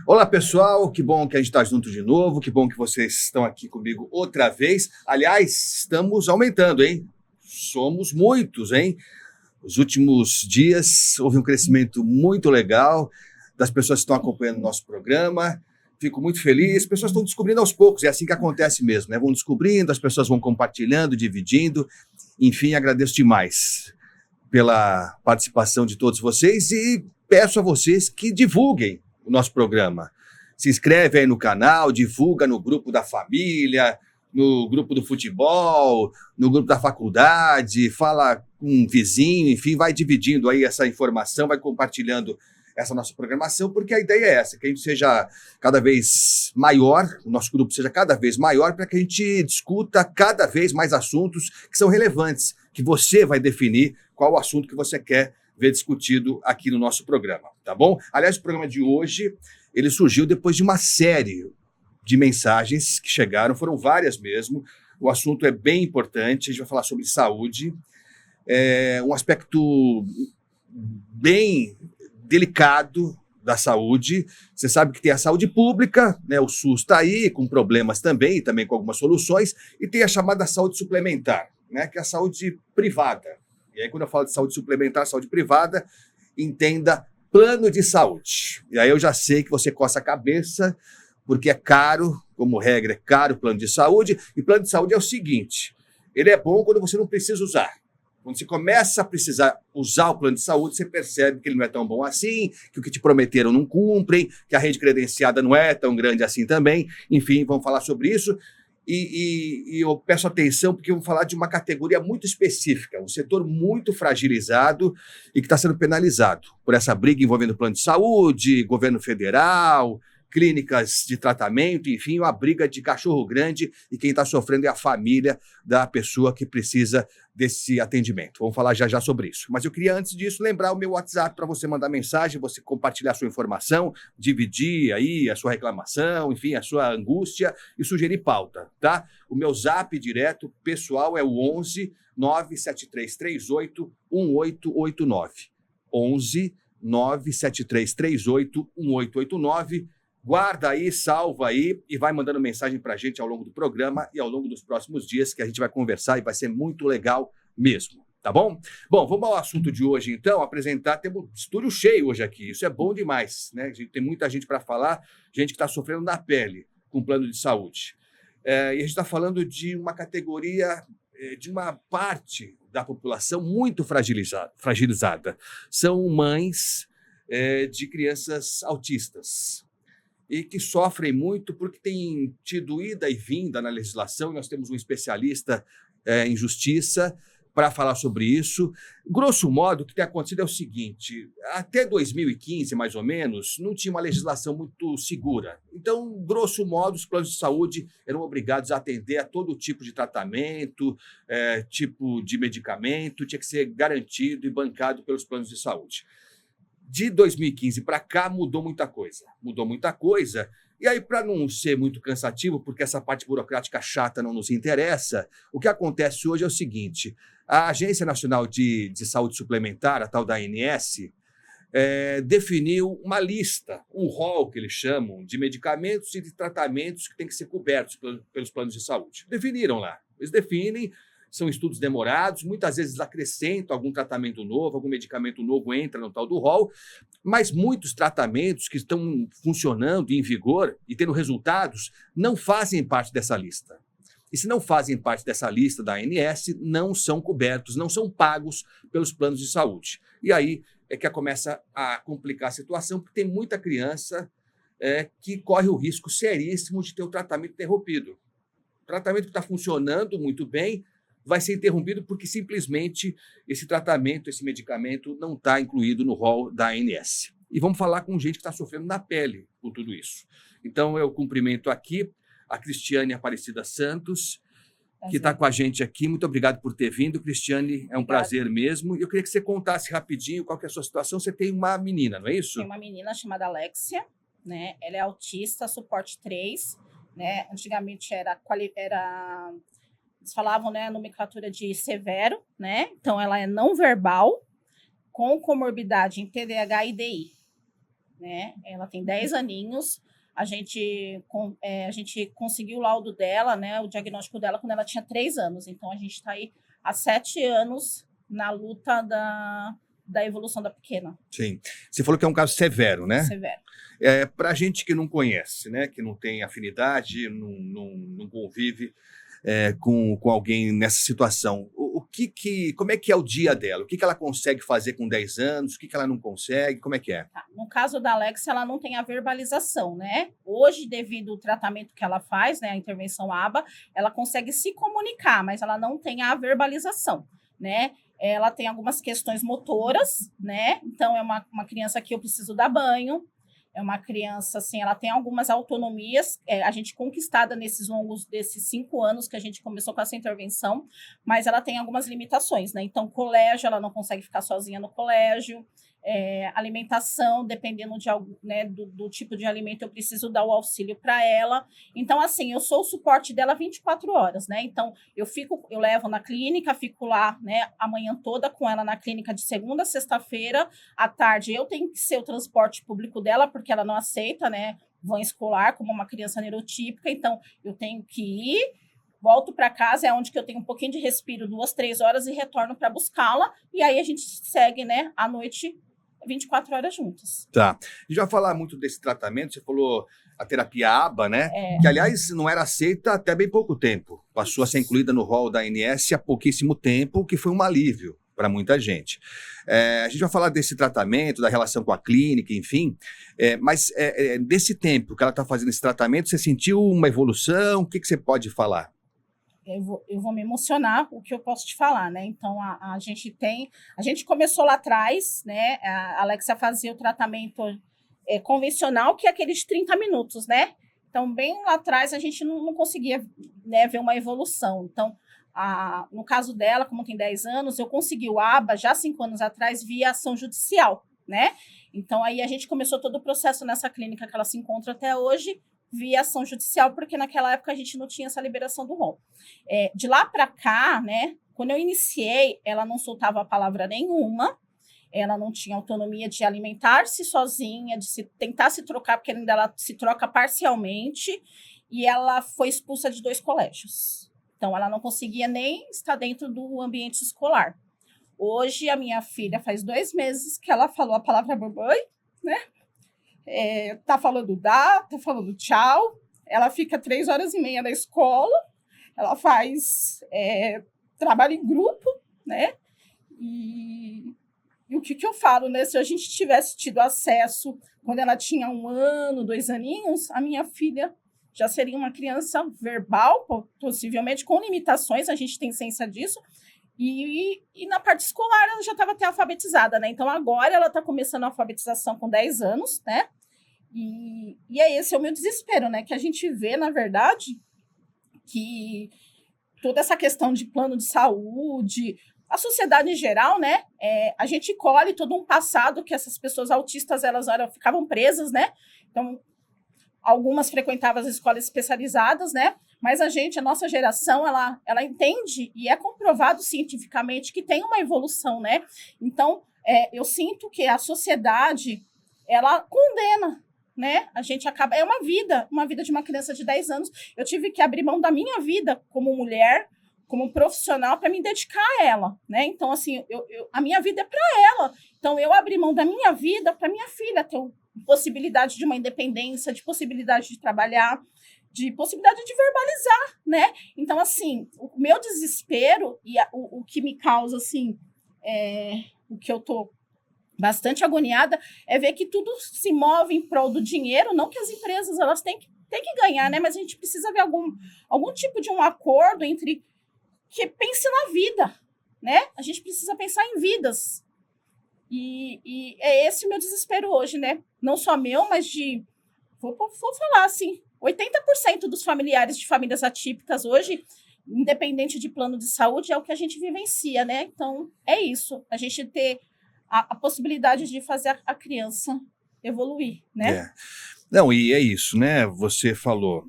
Olá, pessoal, que bom que a gente está junto de novo, que bom que vocês estão aqui comigo outra vez. Aliás, estamos aumentando, hein? Somos muitos, hein? Os últimos dias houve um crescimento muito legal das pessoas que estão acompanhando o nosso programa. Fico muito feliz. As pessoas estão descobrindo aos poucos, é assim que acontece mesmo, né? Vão descobrindo, as pessoas vão compartilhando, dividindo. Enfim, agradeço demais pela participação de todos vocês e peço a vocês que divulguem o nosso programa. Se inscreve aí no canal, divulga no grupo da família, no grupo do futebol, no grupo da faculdade, fala com um vizinho, enfim, vai dividindo aí essa informação, vai compartilhando essa nossa programação, porque a ideia é essa, que a gente seja cada vez maior, o nosso grupo seja cada vez maior, para que a gente discuta cada vez mais assuntos que são relevantes, que você vai definir qual o assunto que você quer ver discutido aqui no nosso programa, tá bom? Aliás, o programa de hoje, ele surgiu depois de uma série de mensagens que chegaram, foram várias mesmo, o assunto é bem importante, a gente vai falar sobre saúde, um aspecto bem delicado da saúde. Você sabe que tem a saúde pública, né? O SUS está aí com problemas também, e também com algumas soluções, e tem a chamada saúde suplementar, né? Que é a saúde privada. E aí, quando eu falo de saúde suplementar, saúde privada, entenda plano de saúde. E aí eu já sei que você coça a cabeça, porque é caro, como regra, é caro o plano de saúde, e plano de saúde é o seguinte, ele é bom quando você não precisa usar. Quando você começa a precisar usar o plano de saúde, você percebe que ele não é tão bom assim, que o que te prometeram não cumprem, que a rede credenciada não é tão grande assim também. Enfim, vamos falar sobre isso. E eu peço atenção porque eu vou falar de uma categoria muito específica, um setor muito fragilizado e que está sendo penalizado por essa briga envolvendo plano de saúde, governo federal, clínicas de tratamento, enfim, uma briga de cachorro grande, e quem está sofrendo é a família da pessoa que precisa desse atendimento. Vamos falar já sobre isso. Mas eu queria, antes disso, lembrar o meu WhatsApp para você mandar mensagem, você compartilhar a sua informação, dividir aí a sua reclamação, enfim, a sua angústia e sugerir pauta, tá? O meu zap direto pessoal é o 11 97338 1889. 11 97338 1889. Guarda aí, salva aí e vai mandando mensagem para a gente ao longo do programa e ao longo dos próximos dias, que a gente vai conversar e vai ser muito legal mesmo, tá bom? Bom, vamos ao assunto de hoje, então, apresentar, temos estúdio cheio hoje aqui, isso é bom demais, né? Tem muita gente para falar, gente que está sofrendo na pele com plano de saúde. E a gente está falando de uma categoria, de uma parte da população muito fragilizada. São mães de crianças autistas, e que sofrem muito porque têm tido ida e vinda na legislação. Nós temos um especialista em justiça para falar sobre isso. Grosso modo, o que tem acontecido é o seguinte, até 2015, mais ou menos, não tinha uma legislação muito segura. Então, grosso modo, os planos de saúde eram obrigados a atender a todo tipo de tratamento, tipo de medicamento, tinha que ser garantido e bancado pelos planos de saúde. De 2015 para cá mudou muita coisa, e aí, para não ser muito cansativo, porque essa parte burocrática chata não nos interessa, o que acontece hoje é o seguinte, a Agência Nacional de Saúde Suplementar, a tal da ANS, definiu uma lista, um rol que eles chamam, de medicamentos e de tratamentos que têm que ser cobertos pelos planos de saúde. Definiram lá, eles definem. São estudos demorados, muitas vezes acrescentam algum tratamento novo, algum medicamento novo entra no tal do rol, mas muitos tratamentos que estão funcionando em vigor e tendo resultados não fazem parte dessa lista. E se não fazem parte dessa lista da ANS, não são cobertos, não são pagos pelos planos de saúde. E aí é que começa a complicar a situação, porque tem muita criança que corre o risco seríssimo de ter o tratamento interrompido. O tratamento que está funcionando muito bem vai ser interrompido porque simplesmente esse tratamento, esse medicamento não está incluído no rol da ANS. E vamos falar com gente que está sofrendo na pele com tudo isso. Então, eu cumprimento aqui a Cristiane Aparecida Santos, que está com a gente aqui. Muito obrigado por ter vindo, Cristiane. É um prazer mesmo. Eu queria que você contasse rapidinho qual que é a sua situação. Você tem uma menina, não é isso? Tem uma menina chamada Alexia, né? Ela é autista, suporte 3, né? Antigamente era eles falavam, né, a nomenclatura de severo, né? Então, ela é não verbal, com comorbidade em TDAH e DI, né? Ela tem 10 aninhos. A gente conseguiu o laudo dela, né? O diagnóstico dela quando ela tinha 3 anos. Então, a gente está aí há 7 anos na luta da evolução da pequena. Sim. Você falou que é um caso severo, né? Severo. Para gente que não conhece, né? Que não tem afinidade, não convive com alguém nessa situação, como é que é o dia dela? O que ela consegue fazer com 10 anos? O que ela não consegue? Como é que é? Tá. No caso da Alexia, ela não tem a verbalização, né? Hoje, devido ao tratamento que ela faz, né, a intervenção ABA, ela consegue se comunicar, mas ela não tem a verbalização, né? Ela tem algumas questões motoras, né? Então, é uma criança que eu preciso dar banho, é uma criança, assim, ela tem algumas autonomias, a gente conquistada desses 5 anos que a gente começou com essa intervenção, mas ela tem algumas limitações, né? Então, colégio, ela não consegue ficar sozinha no colégio, alimentação, dependendo né, do tipo de alimento, eu preciso dar o auxílio para ela. Então, assim, eu sou o suporte dela 24 horas, né? Então, eu levo na clínica, fico lá, né, a manhã toda com ela na clínica de segunda a sexta-feira. À tarde, eu tenho que ser o transporte público dela, porque ela não aceita, né, van escolar como uma criança neurotípica. Então, eu tenho que ir, volto para casa, é onde que eu tenho um pouquinho de respiro, 2, 3 horas e retorno para buscá-la. E aí a gente segue, né, à noite, 24 horas juntas. Tá. A gente vai falar muito desse tratamento. Você falou a terapia ABA, né? Que, aliás, não era aceita até bem pouco tempo. Passou a ser incluída no rol da ANS há pouquíssimo tempo, o que foi um alívio para muita gente. A gente vai falar desse tratamento, da relação com a clínica, enfim. Mas desse tempo que ela está fazendo esse tratamento, você sentiu uma evolução? O que você pode falar? Eu vou me emocionar o que eu posso te falar, né? Então, a gente começou lá atrás, né? A Alexia fazia o tratamento convencional, que é aquele de 30 minutos, né? Então, bem lá atrás, a gente não conseguia, né, ver uma evolução. Então, no caso dela, como tem 10 anos, eu consegui o ABA já 5 anos atrás via ação judicial, né? Então, aí a gente começou todo o processo nessa clínica que ela se encontra até hoje, via ação judicial, porque naquela época a gente não tinha essa liberação do rol. De lá para cá, né, quando eu iniciei, ela não soltava a palavra nenhuma, ela não tinha autonomia de alimentar-se sozinha, de tentar se trocar, porque ainda ela se troca parcialmente, e ela foi expulsa de 2 colégios. Então, ela não conseguia nem estar dentro do ambiente escolar. Hoje, a minha filha faz 2 meses que ela falou a palavra mamãe, né? Tá falando tá falando tchau, ela fica 3 horas e meia na escola, ela faz trabalho em grupo, né? E o que eu falo, né? Se a gente tivesse tido acesso quando ela tinha 1 ano, 2 aninhos, a minha filha já seria uma criança verbal, possivelmente com limitações, a gente tem ciência disso. E na parte escolar ela já estava até alfabetizada, né? Então agora ela está começando a alfabetização com 10 anos, né? E esse é o meu desespero, né? Que a gente vê, na verdade, que toda essa questão de plano de saúde, a sociedade em geral, né? A gente colhe todo um passado que essas pessoas autistas, elas ficavam presas, né? Então, algumas frequentavam as escolas especializadas, né? Mas a nossa geração, ela entende e é comprovado cientificamente que tem uma evolução, né? Então, eu sinto que a sociedade, ela condena, né? A gente acaba... É uma vida de uma criança de 10 anos. Eu tive que abrir mão da minha vida como mulher, como profissional, para me dedicar a ela, né? Então, assim, a minha vida é para ela. Então, eu abri mão da minha vida para minha filha ter possibilidade de uma independência, de possibilidade de trabalhar, de possibilidade de verbalizar, né? Então, assim, o meu desespero e o que me causa, assim, o que eu tô bastante agoniada é ver que tudo se move em prol do dinheiro, não que as empresas, elas têm que ganhar, né? Mas a gente precisa ver algum tipo de um acordo entre que pense na vida, né? A gente precisa pensar em vidas. E é esse o meu desespero hoje, né? Não só meu, mas vou falar assim, 80% dos familiares de famílias atípicas hoje, independente de plano de saúde, é o que a gente vivencia, né? Então, é isso. A gente ter a possibilidade de fazer a criança evoluir, né? Não, e é isso, né? Você falou,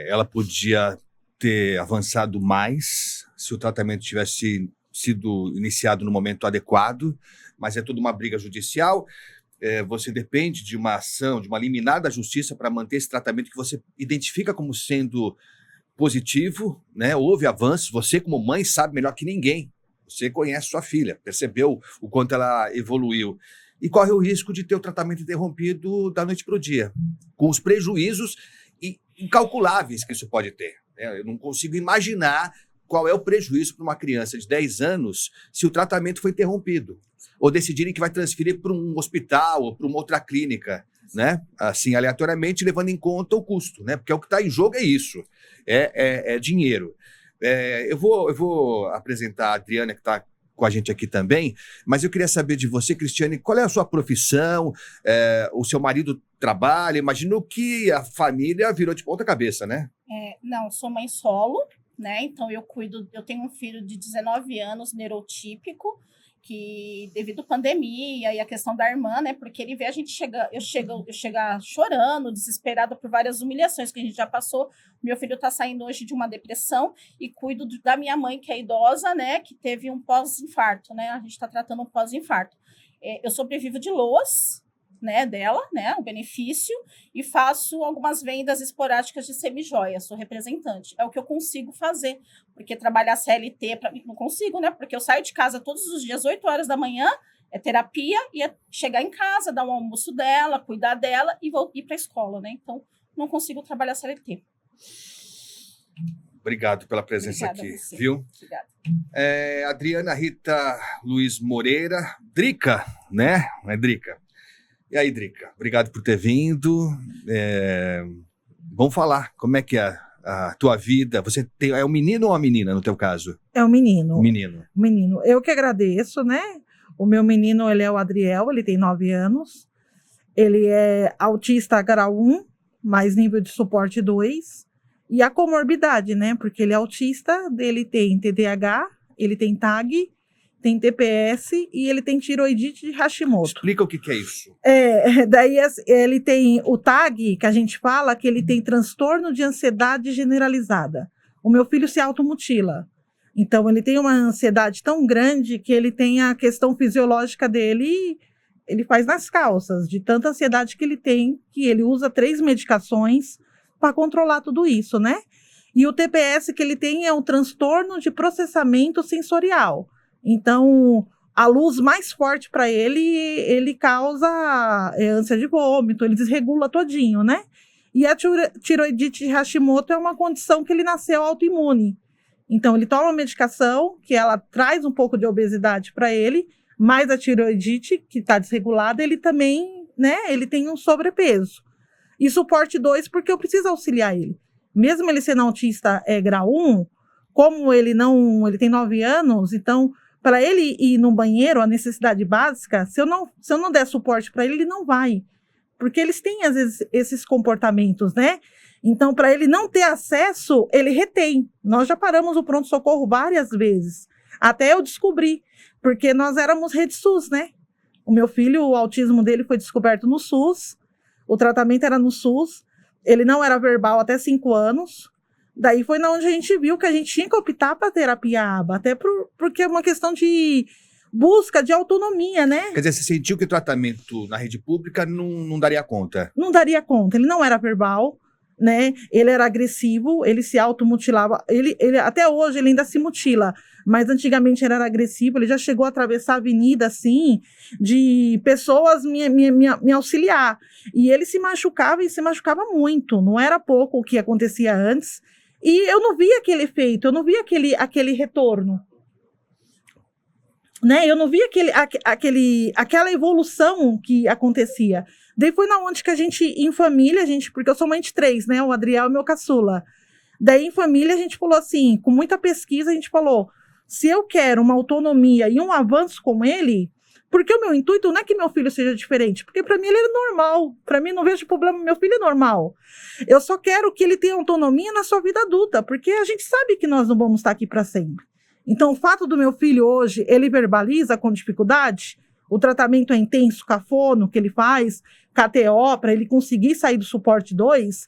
ela podia ter avançado mais se o tratamento tivesse sido iniciado no momento adequado, mas é tudo uma briga judicial. você depende de uma ação, de uma liminar da justiça para manter esse tratamento que você identifica como sendo positivo, né? Houve avanços, você como mãe sabe melhor que ninguém. Você conhece sua filha, percebeu o quanto ela evoluiu. E corre o risco de ter o tratamento interrompido da noite para o dia, com os prejuízos incalculáveis que isso pode ter, né? Eu não consigo imaginar qual é o prejuízo para uma criança de 10 anos se o tratamento foi interrompido, ou decidirem que vai transferir para um hospital ou para uma outra clínica, né? Assim, aleatoriamente, levando em conta o custo, né? Porque o que está em jogo é isso, é dinheiro. Eu vou apresentar a Adriana, que está com a gente aqui também, mas eu queria saber de você, Cristiane, qual é a sua profissão? O seu marido trabalha? Imagino que a família virou de ponta cabeça, né? Não, sou mãe solo, né? Então eu tenho um filho de 19 anos, neurotípico, que devido à pandemia e a questão da irmã, né? Porque ele vê eu chegar chorando, desesperada por várias humilhações que a gente já passou. Meu filho está saindo hoje de uma depressão e cuido da minha mãe, que é idosa, né? Que teve um pós-infarto, né? A gente está tratando um pós-infarto. Eu sobrevivo de loas, né, dela, né, o benefício, e faço algumas vendas esporádicas de semijoia, sou representante. É o que eu consigo fazer, porque trabalhar CLT para mim não consigo, né? Porque eu saio de casa todos os dias, 8 horas da manhã, é terapia, e é chegar em casa, dar um almoço dela, cuidar dela e ir para a escola, né? Então, não consigo trabalhar CLT. Obrigado pela presença aqui, viu? Obrigada. Adriana Rita Luiz Moreira, Drica, né? É Drica. E aí, Drica, obrigado por ter vindo. Vamos falar, como é que é a tua vida? Você é um menino ou uma menina, no teu caso? É um menino. Menino. Menino. Eu que agradeço, né? O meu menino, ele é o Adriel, ele tem 9 anos. Ele é autista grau 1, mais nível de suporte 2. E a comorbidade, né? Porque ele é autista, ele tem TDAH, ele tem TAG, tem TPS e ele tem tiroidite de Hashimoto. Explica o que é isso. Daí ele tem o TAG, que a gente fala que ele tem transtorno de ansiedade generalizada. O meu filho se automutila. Então, ele tem uma ansiedade tão grande que ele tem a questão fisiológica dele, ele faz nas calças, de tanta ansiedade que ele tem, que ele usa 3 medicações para controlar tudo isso, né? E o TPS que ele tem é um transtorno de processamento sensorial. Então, a luz mais forte para ele causa ânsia de vômito, ele desregula todinho, né? E a tiroidite de Hashimoto é uma condição que ele nasceu autoimune. Então, ele toma uma medicação que ela traz um pouco de obesidade para ele, mas a tiroidite, que está desregulada, ele também, né? Ele tem um sobrepeso. E suporte 2, porque eu preciso auxiliar ele. Mesmo ele sendo autista grau 1, como ele tem 9 anos, então, para ele ir no banheiro, a necessidade básica, se eu não der suporte para ele, ele não vai. Porque eles têm, às vezes, esses comportamentos, né? Então, para ele não ter acesso, ele retém. Nós já paramos o pronto-socorro várias vezes, até eu descobrir, porque nós éramos rede SUS, né? O meu filho, o autismo dele foi descoberto no SUS, o tratamento era no SUS, ele não era verbal até 5 anos, daí foi onde a gente viu que a gente tinha que optar para terapia ABA, até porque é uma questão de busca de autonomia, né? Quer dizer, você sentiu que o tratamento na rede pública não daria conta? Não daria conta, ele não era verbal, né? Ele era agressivo, ele se automutilava, ele até hoje ele ainda se mutila, mas antigamente ele era agressivo, ele já chegou a atravessar a avenida, assim, de pessoas me auxiliar, e ele se machucava muito, não era pouco o que acontecia antes, e eu não via aquele efeito, eu não via aquele retorno, né? Eu não via aquela evolução que acontecia. Daí foi na onde que a gente, em família, porque eu sou mãe de 3, né? O Adriel é meu caçula. Daí, em família, a gente falou assim, com muita pesquisa, a gente falou, se eu quero uma autonomia e um avanço com ele, porque o meu intuito não é que meu filho seja diferente, porque para mim ele é normal, para mim não vejo problema, meu filho é normal. Eu só quero que ele tenha autonomia na sua vida adulta, porque a gente sabe que nós não vamos estar aqui para sempre. Então, o fato do meu filho hoje, ele verbaliza com dificuldade, o tratamento é intenso, cafono, que ele faz, KTO, para ele conseguir sair do suporte 2,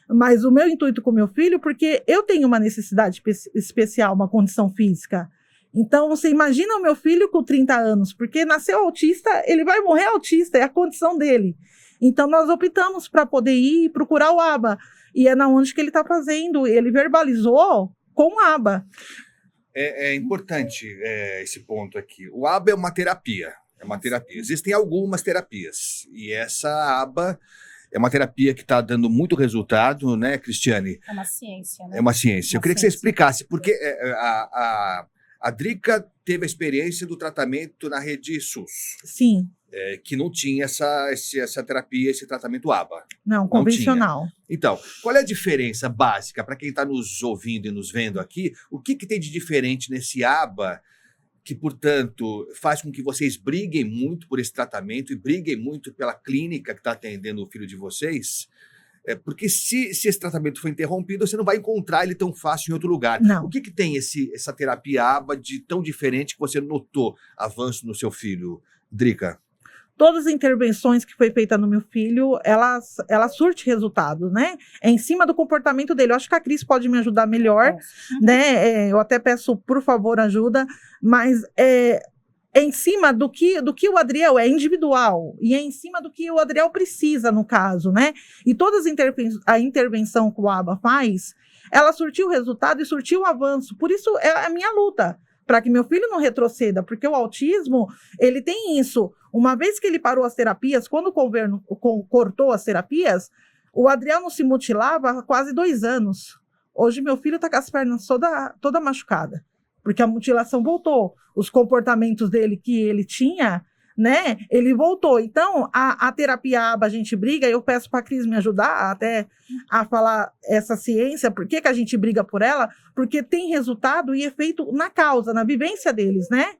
mas o meu intuito com o meu filho, porque eu tenho uma necessidade especial, uma condição física, Então, você imagina o meu filho com 30 anos, porque nasceu autista, ele vai morrer autista, é a condição dele. Então, nós optamos para poder ir e procurar o ABA. E é na onde que ele está fazendo. Ele verbalizou com o ABA. É importante esse ponto aqui. O ABA é uma terapia. É uma terapia. Existem algumas terapias. E essa ABA é uma terapia que está dando muito resultado, né, Cristiane? É uma ciência, né? É uma ciência. Eu queria que você ciência. explicasse, porque a Drica teve a experiência do tratamento na rede SUS, Sim. que não tinha essa terapia, esse tratamento ABA. Não, convencional. Então, qual é a diferença básica para quem está nos ouvindo e nos vendo aqui? O que tem de diferente nesse ABA que, portanto, faz com que vocês briguem muito por esse tratamento e briguem muito pela clínica que está atendendo o filho de vocês? Porque se esse tratamento for interrompido, você não vai encontrar ele tão fácil em outro lugar. Não. O que tem essa terapia ABA de tão diferente que você notou avanço no seu filho, Drica? Todas as intervenções que foi feita no meu filho, ela surte resultado, né? É em cima do comportamento dele. Eu acho que a Cris pode me ajudar melhor, né? Eu até peço, por favor, ajuda, mas é em cima do que o Adriel é individual, e é em cima do que o Adriel precisa, no caso, né? E todas a intervenção que o ABA faz, ela surtiu resultado e surtiu avanço. Por isso, é a minha luta, para que meu filho não retroceda, porque o autismo, ele tem isso. Uma vez que ele parou as terapias, quando o governo cortou as terapias, o Adriel não se mutilava há quase 2 anos. Hoje, meu filho está com as pernas toda machucada, porque a mutilação voltou. Os comportamentos dele que ele tinha, né, ele voltou. Então, a terapia ABA, a gente briga, eu peço para a Cris me ajudar até a falar essa ciência, por que a gente briga por ela? Porque tem resultado e efeito na causa, na vivência deles, né?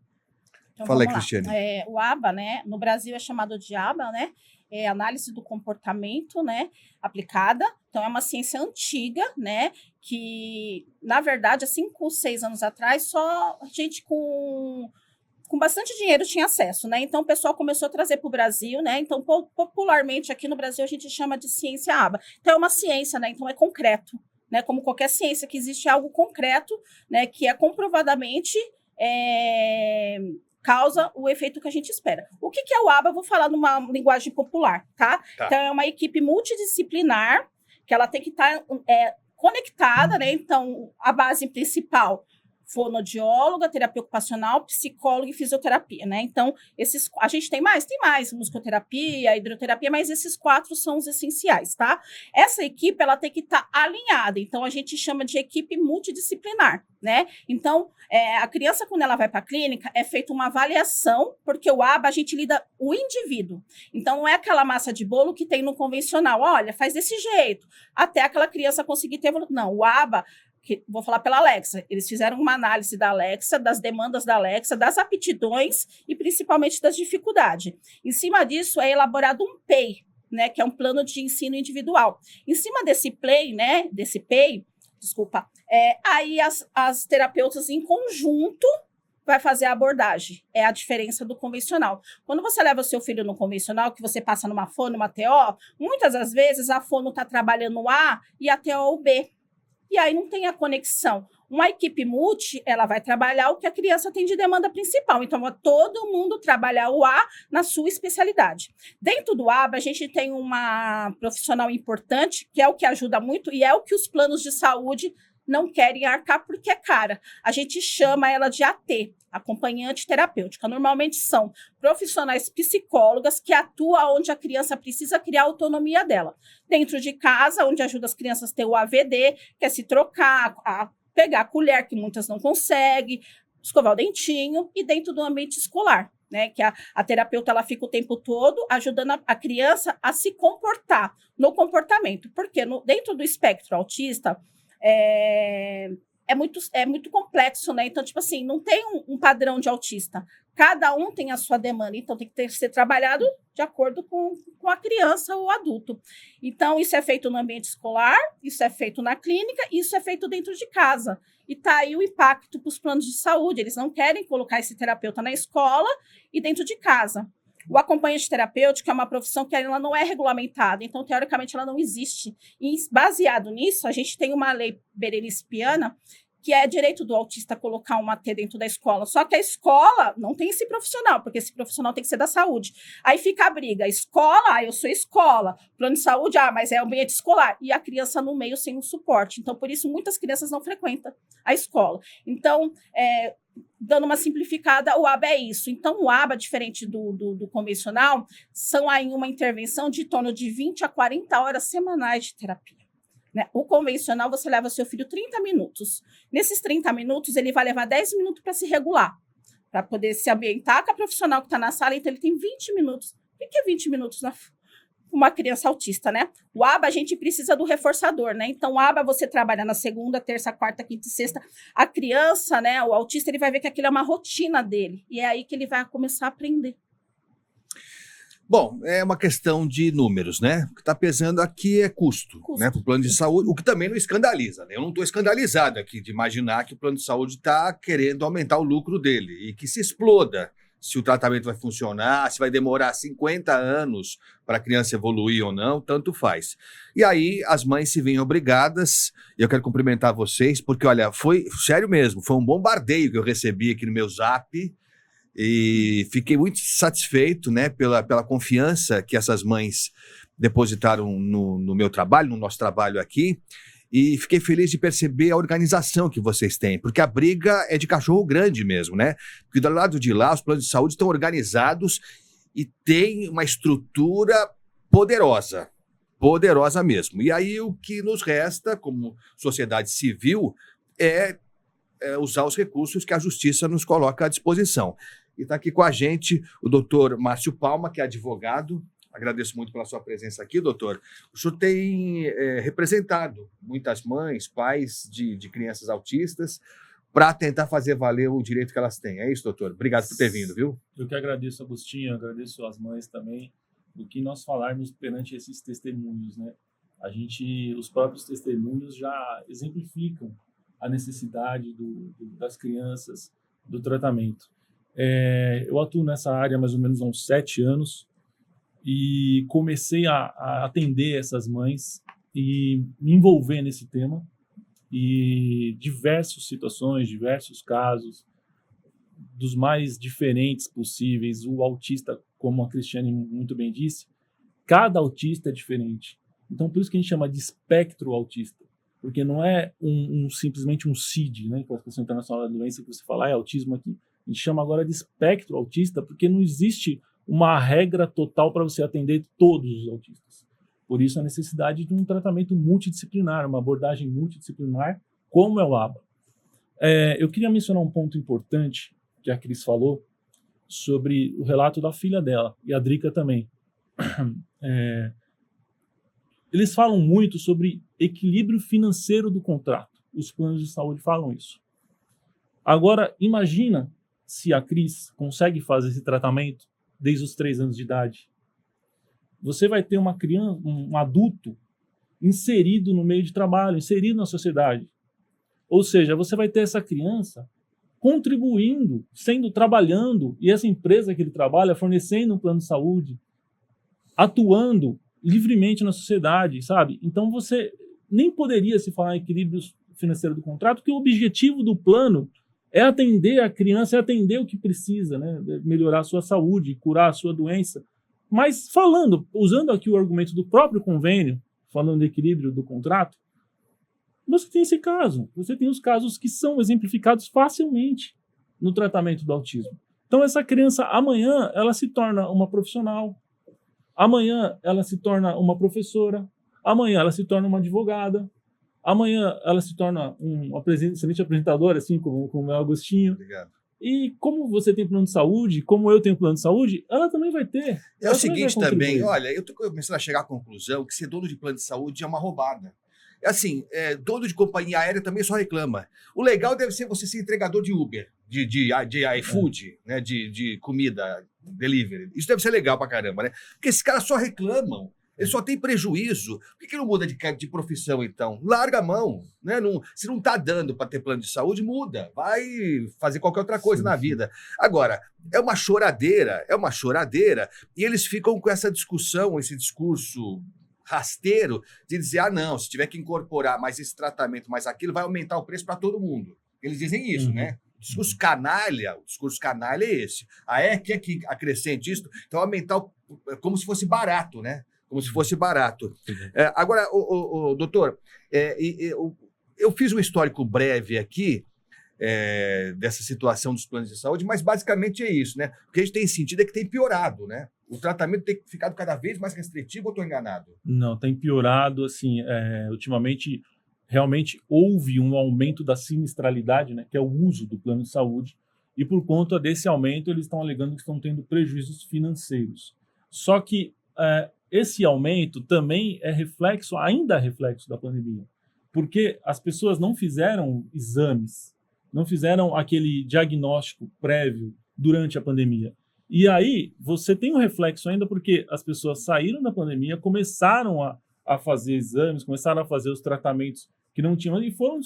Então, Fala aí, vamos lá. Cristiane. O ABA, né, no Brasil é chamado de ABA, né, é análise do comportamento, né, aplicada. Então, é uma ciência antiga, né, que, na verdade, há 5, 6 anos atrás, só gente com bastante dinheiro tinha acesso, né? Então, o pessoal começou a trazer para o Brasil, né? Então, popularmente, aqui no Brasil, a gente chama de ciência ABA. Então, é uma ciência, né? Então, é concreto, né? Como qualquer ciência que existe, é algo concreto, né? Que é comprovadamente causa o efeito que a gente espera. O que é o ABA? Eu vou falar numa linguagem popular, tá? Então, é uma equipe multidisciplinar, que ela tem que estar conectada, né? Então, a base principal, fonoaudióloga, terapia ocupacional, psicóloga e fisioterapia, né? Então, a gente tem mais, musicoterapia, hidroterapia, mas esses 4 são os essenciais, tá? Essa equipe, ela tem que estar alinhada, então a gente chama de equipe multidisciplinar, né? Então, a criança, quando ela vai para a clínica, é feita uma avaliação, porque o ABA, a gente lida o indivíduo. Então, não é aquela massa de bolo que tem no convencional, olha, faz desse jeito, até aquela criança conseguir ter evolução. Não, o ABA, vou falar pela Alexa, eles fizeram uma análise da Alexa, das demandas da Alexa, das aptidões e principalmente das dificuldades. Em cima disso, é elaborado um PEI, né, que é um plano de ensino individual. Em cima desse PEI, aí as terapeutas em conjunto vai fazer a abordagem. É a diferença do convencional. Quando você leva o seu filho no convencional, que você passa numa fono, numa TO, muitas das vezes a fono está trabalhando o A e a TO o B. E aí não tem a conexão. Uma equipe multi, ela vai trabalhar o que a criança tem de demanda principal. Então, todo mundo trabalhar o A na sua especialidade. Dentro do ABA, a gente tem uma profissional importante, que é o que ajuda muito, e é o que os planos de saúde não querem arcar porque é cara. A gente chama ela de AT, acompanhante terapêutica. Normalmente são profissionais psicólogas que atuam onde a criança precisa criar a autonomia dela. Dentro de casa, onde ajuda as crianças a ter o AVD, que é se trocar, a pegar a colher, que muitas não conseguem, escovar o dentinho, e dentro do ambiente escolar, né, que a terapeuta ela fica o tempo todo ajudando a criança a se comportar no comportamento. Porque dentro do espectro autista, é muito complexo, né? Então, tipo assim, não tem um padrão de autista. Cada um tem a sua demanda, então tem que ser trabalhado de acordo com a criança ou o adulto. Então, isso é feito no ambiente escolar, isso é feito na clínica, isso é feito dentro de casa. E tá aí o impacto para os planos de saúde. Eles não querem colocar esse terapeuta na escola e dentro de casa. O acompanhante terapêutico é uma profissão que ela não é regulamentada, então, teoricamente, ela não existe. E, baseado nisso, a gente tem uma lei Berenice Piana, que é direito do autista colocar uma T dentro da escola. Só que a escola não tem esse profissional, porque esse profissional tem que ser da saúde. Aí fica a briga. Escola, eu sou escola. Plano de saúde, mas é ambiente escolar. E a criança no meio sem um suporte. Então, por isso, muitas crianças não frequentam a escola. Então, dando uma simplificada, o ABA é isso. Então, o ABA, diferente do convencional, são aí uma intervenção de em torno de 20 a 40 horas semanais de terapia. Né? O convencional, você leva seu filho 30 minutos. Nesses 30 minutos, ele vai levar 10 minutos para se regular, para poder se ambientar com a profissional que está na sala. Então, ele tem 20 minutos. O que é 20 minutos na uma criança autista, né? O ABA, a gente precisa do reforçador, né? Então, o ABA, você trabalha na segunda, terça, quarta, quinta e sexta. A criança, né? O autista, ele vai ver que aquilo é uma rotina dele. E é aí que ele vai começar a aprender. Bom, é uma questão de números, né? O que está pesando aqui é custo. Né, para o plano de saúde, o que também não escandaliza. Né? Eu não estou escandalizado aqui de imaginar que o plano de saúde está querendo aumentar o lucro dele e que se exploda se o tratamento vai funcionar, se vai demorar 50 anos para a criança evoluir ou não, tanto faz. E aí as mães se veem obrigadas, e eu quero cumprimentar vocês, porque, olha, foi sério mesmo, foi um bombardeio que eu recebi aqui no meu Zap, e fiquei muito satisfeito, né, pela confiança que essas mães depositaram no meu trabalho, no nosso trabalho aqui, e fiquei feliz de perceber a organização que vocês têm, porque a briga é de cachorro grande mesmo, né? Porque do lado de lá, os planos de saúde estão organizados e tem uma estrutura poderosa mesmo. E aí o que nos resta, como sociedade civil, é usar os recursos que a justiça nos coloca à disposição. E está aqui com a gente o doutor Márcio Palma, que é advogado. Agradeço muito pela sua presença aqui, doutor. O senhor tem representado muitas mães, pais de crianças autistas para tentar fazer valer o direito que elas têm. É isso, doutor? Obrigado por ter vindo, viu? Eu que agradeço, Agostinho, agradeço às mães também, do que nós falarmos perante esses testemunhos, né? Os próprios testemunhos já exemplificam a necessidade das crianças, do tratamento. Eu atuo nessa área mais ou menos há uns 7 anos e comecei a atender essas mães e me envolver nesse tema e diversas situações, diversos casos, dos mais diferentes possíveis. O autista, como a Cristiane muito bem disse, cada autista é diferente. Então, por isso que a gente chama de espectro autista, porque não é simplesmente um CID, né, Classificação Internacional da Doença, que você fala, autismo aqui. A gente chama agora de espectro autista, porque não existe uma regra total para você atender todos os autistas. Por isso a necessidade de um tratamento multidisciplinar, uma abordagem multidisciplinar, como é o ABA. Eu queria mencionar um ponto importante que a Cris falou sobre o relato da filha dela, e a Drica também. Eles falam muito sobre equilíbrio financeiro do contrato. Os planos de saúde falam isso. Agora, imagina se a Cris consegue fazer esse tratamento desde os 3 anos de idade. Você vai ter uma criança, um adulto inserido no meio de trabalho, inserido na sociedade. Ou seja, você vai ter essa criança contribuindo, trabalhando, e essa empresa que ele trabalha fornecendo um plano de saúde, atuando livremente na sociedade, sabe? Então você nem poderia se falar em equilíbrio financeiro do contrato, porque o objetivo do plano é atender a criança, é atender o que precisa, né? Melhorar a sua saúde, curar a sua doença. Mas usando aqui o argumento do próprio convênio, falando de equilíbrio do contrato, você tem esse caso. Você tem os casos que são exemplificados facilmente no tratamento do autismo. Então essa criança, amanhã, ela se torna uma profissional, amanhã ela se torna uma professora, amanhã ela se torna uma advogada, amanhã ela se torna uma excelente apresentadora, assim como é o Agostinho. Obrigado. E como você tem plano de saúde, como eu tenho plano de saúde, ela também vai ter. É o seguinte também, olha, eu estou começando a chegar à conclusão que ser dono de plano de saúde é uma roubada. Assim, dono de companhia aérea também só reclama. O legal deve ser você ser entregador de Uber, de iFood, né, de comida, delivery. Isso deve ser legal pra caramba, né? Porque esses caras só reclamam. Ele só tem prejuízo. Por que não muda de profissão, então? Larga a mão. Né? Se não está dando para ter plano de saúde, muda. Vai fazer qualquer outra coisa na vida. Agora, é uma choradeira. E eles ficam com essa discussão, esse discurso rasteiro de dizer, não, se tiver que incorporar mais esse tratamento, mais aquilo, vai aumentar o preço para todo mundo. Eles dizem isso, né? O discurso canalha é esse. Quer que acrescente isso? Então, aumentar como se fosse barato, né? Como se fosse barato. Agora, doutor, eu fiz um histórico breve aqui dessa situação dos planos de saúde, mas basicamente é isso, né? O que a gente tem sentido é que tem piorado, né? O tratamento tem ficado cada vez mais restritivo, ou estou enganado? Não, tem piorado, assim, ultimamente realmente houve um aumento da sinistralidade, né, que é o uso do plano de saúde, e por conta desse aumento eles estão alegando que estão tendo prejuízos financeiros. Só que esse aumento também ainda é reflexo da pandemia, porque as pessoas não fizeram exames, não fizeram aquele diagnóstico prévio durante a pandemia. E aí você tem um reflexo ainda porque as pessoas saíram da pandemia, começaram a fazer exames, começaram a fazer os tratamentos que não tinham e foram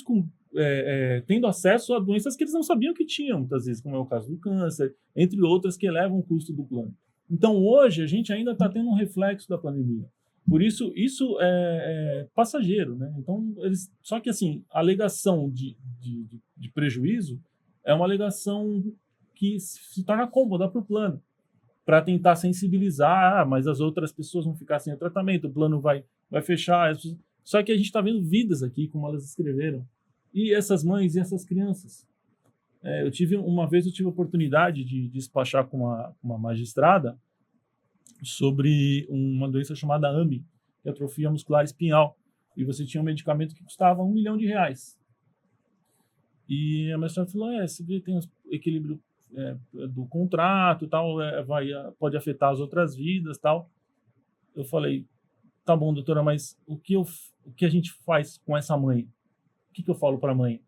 tendo acesso a doenças que eles não sabiam que tinham, muitas vezes, como é o caso do câncer, entre outras que elevam o custo do plano. Então, hoje, a gente ainda está tendo um reflexo da pandemia. Por isso é passageiro, né? Então, só que, assim, a alegação de prejuízo é uma alegação que se torna cômoda para o plano, para tentar sensibilizar, mas as outras pessoas vão ficar sem o tratamento, o plano vai fechar. Só que a gente está vendo vidas aqui, como elas escreveram, e essas mães e essas crianças. Uma vez eu tive a oportunidade de despachar com uma magistrada sobre uma doença chamada AMI, que é atrofia muscular espinhal, e você tinha um medicamento que custava R$1 milhão. E a magistrada falou, você vê, tem equilíbrio do contrato, tal, pode afetar as outras vidas, tal. Eu falei, tá bom, doutora, mas o que a gente faz com essa mãe? O que eu falo para a mãe?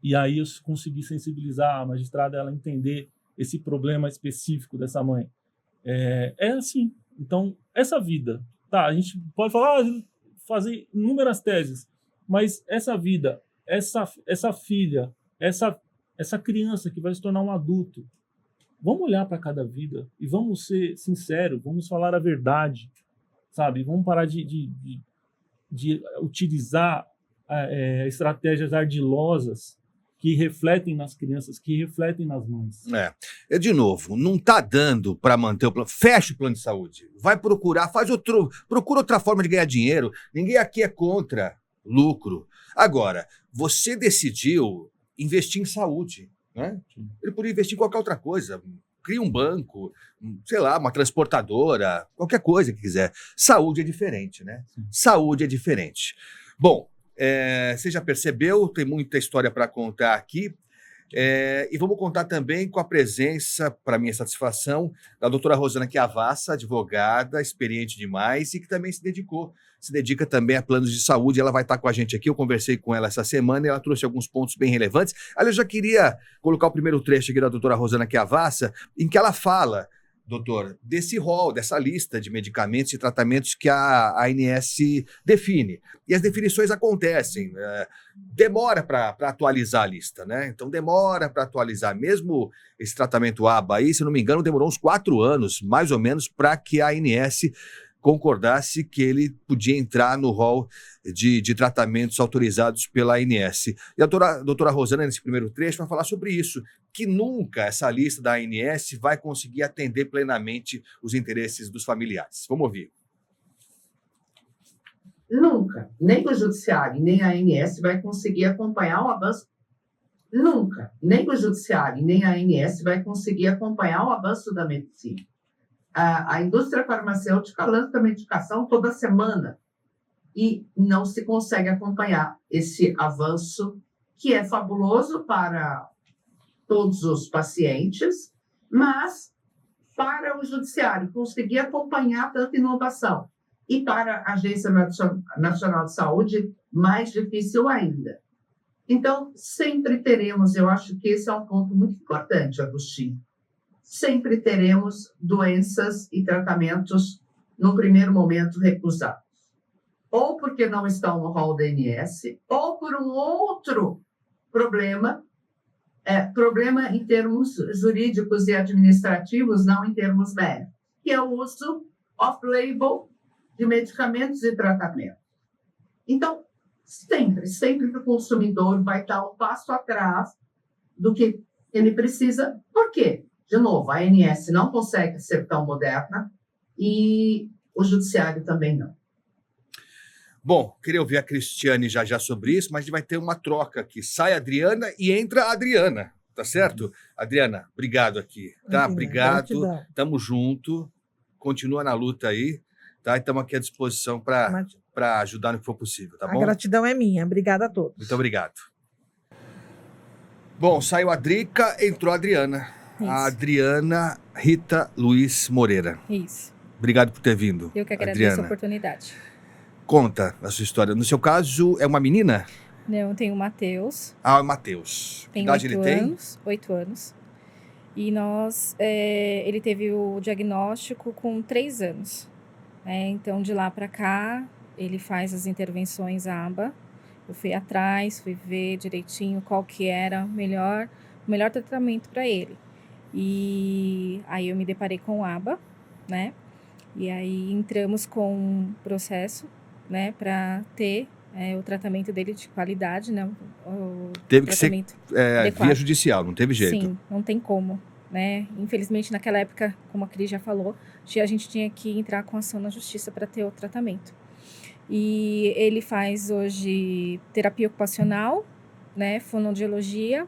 E aí eu consegui sensibilizar a magistrada, ela entender esse problema específico dessa mãe. Assim. Então, essa vida, tá? A gente pode falar, fazer inúmeras teses, mas essa vida, essa filha, essa criança que vai se tornar um adulto, vamos olhar para cada vida e vamos ser sinceros, vamos falar a verdade, sabe? Vamos parar de utilizar estratégias ardilosas que refletem nas crianças, que refletem nas mães. De novo, não está dando para manter o plano. Fecha o plano de saúde. Vai procurar, procura outra forma de ganhar dinheiro. Ninguém aqui é contra lucro. Agora, você decidiu investir em saúde, né? Ele podia investir em qualquer outra coisa. Cria um banco, sei lá, uma transportadora, qualquer coisa que quiser. Saúde é diferente, né? Saúde é diferente. Bom, você já percebeu, tem muita história para contar aqui. E vamos contar também com a presença, para minha satisfação, da doutora Rosana Chiavassa, advogada, experiente demais e que também se dedica também a planos de saúde. Ela vai estar com a gente aqui, eu conversei com ela essa semana e ela trouxe alguns pontos bem relevantes. Aliás, eu já queria colocar o primeiro trecho aqui da doutora Rosana Chiavassa, em que ela fala, doutor, desse rol, dessa lista de medicamentos e tratamentos que a ANS define. E as definições acontecem. Demora para atualizar a lista, né? Então demora para atualizar. Mesmo esse tratamento ABA aí, se não me engano, demorou uns 4 anos, mais ou menos, para que a ANS concordasse que ele podia entrar no rol de tratamentos autorizados pela ANS. E a doutora Rosana, nesse primeiro trecho, vai falar sobre isso, que nunca essa lista da ANS vai conseguir atender plenamente os interesses dos familiares. Vamos ouvir. Nunca, nem o Judiciário, nem a ANS vai conseguir acompanhar o avanço. Nunca, nem o Judiciário, nem a ANS vai conseguir acompanhar o avanço da medicina. A indústria farmacêutica lança medicação toda semana e não se consegue acompanhar esse avanço, que é fabuloso para todos os pacientes, mas para o Judiciário conseguir acompanhar tanta inovação e para a Agência Nacional de Saúde, mais difícil ainda. Então, sempre teremos, eu acho que esse é um ponto muito importante, Agostinho, sempre teremos doenças e tratamentos, no primeiro momento, recusados. Ou porque não estão no rol da ANS, ou por um outro problema, problema em termos jurídicos e administrativos, não em termos médicos, que é o uso off-label de medicamentos e tratamento. Então, sempre que o consumidor vai estar um passo atrás do que ele precisa. Por quê? De novo, a ANS não consegue ser tão moderna e o judiciário também não. Bom, queria ouvir a Cristiane já sobre isso, mas a gente vai ter uma troca aqui. Sai a Adriana e entra a Adriana, tá certo? Adriana, obrigado aqui, tá? Imagina, Obrigado, gratidão. tamo junto, continua na luta aí, tá? E estamos aqui à disposição para ajudar no que for possível, tá A bom? gratidão é minha. Obrigada a todos. Muito obrigado. Bom, saiu a Drica, entrou a Adriana. Isso. A Adriana Rita Luiz Moreira. Isso. Obrigado por ter vindo, Eu que agradeço a Adriana. oportunidade. Conta a sua história. No seu caso, é uma menina? Não, eu tenho o Matheus, Ah, o Matheus. Que tem idade 8 ele tem? anos, 8 anos. E ele teve o diagnóstico com 3 anos. Então, de lá para cá, ele faz as intervenções ABA. Eu fui atrás, fui ver direitinho qual que era o melhor tratamento para ele. E aí eu me deparei com o ABA, né? E aí entramos com um processo, né, para ter o tratamento dele de qualidade, né? O Teve que ser tratamento adequado. via judicial, não teve jeito. Sim, não tem como, né? Infelizmente, naquela época, como a Cris já falou, a gente tinha que entrar com ação na justiça para ter o tratamento. E ele faz hoje terapia ocupacional, né, fonoaudiologia,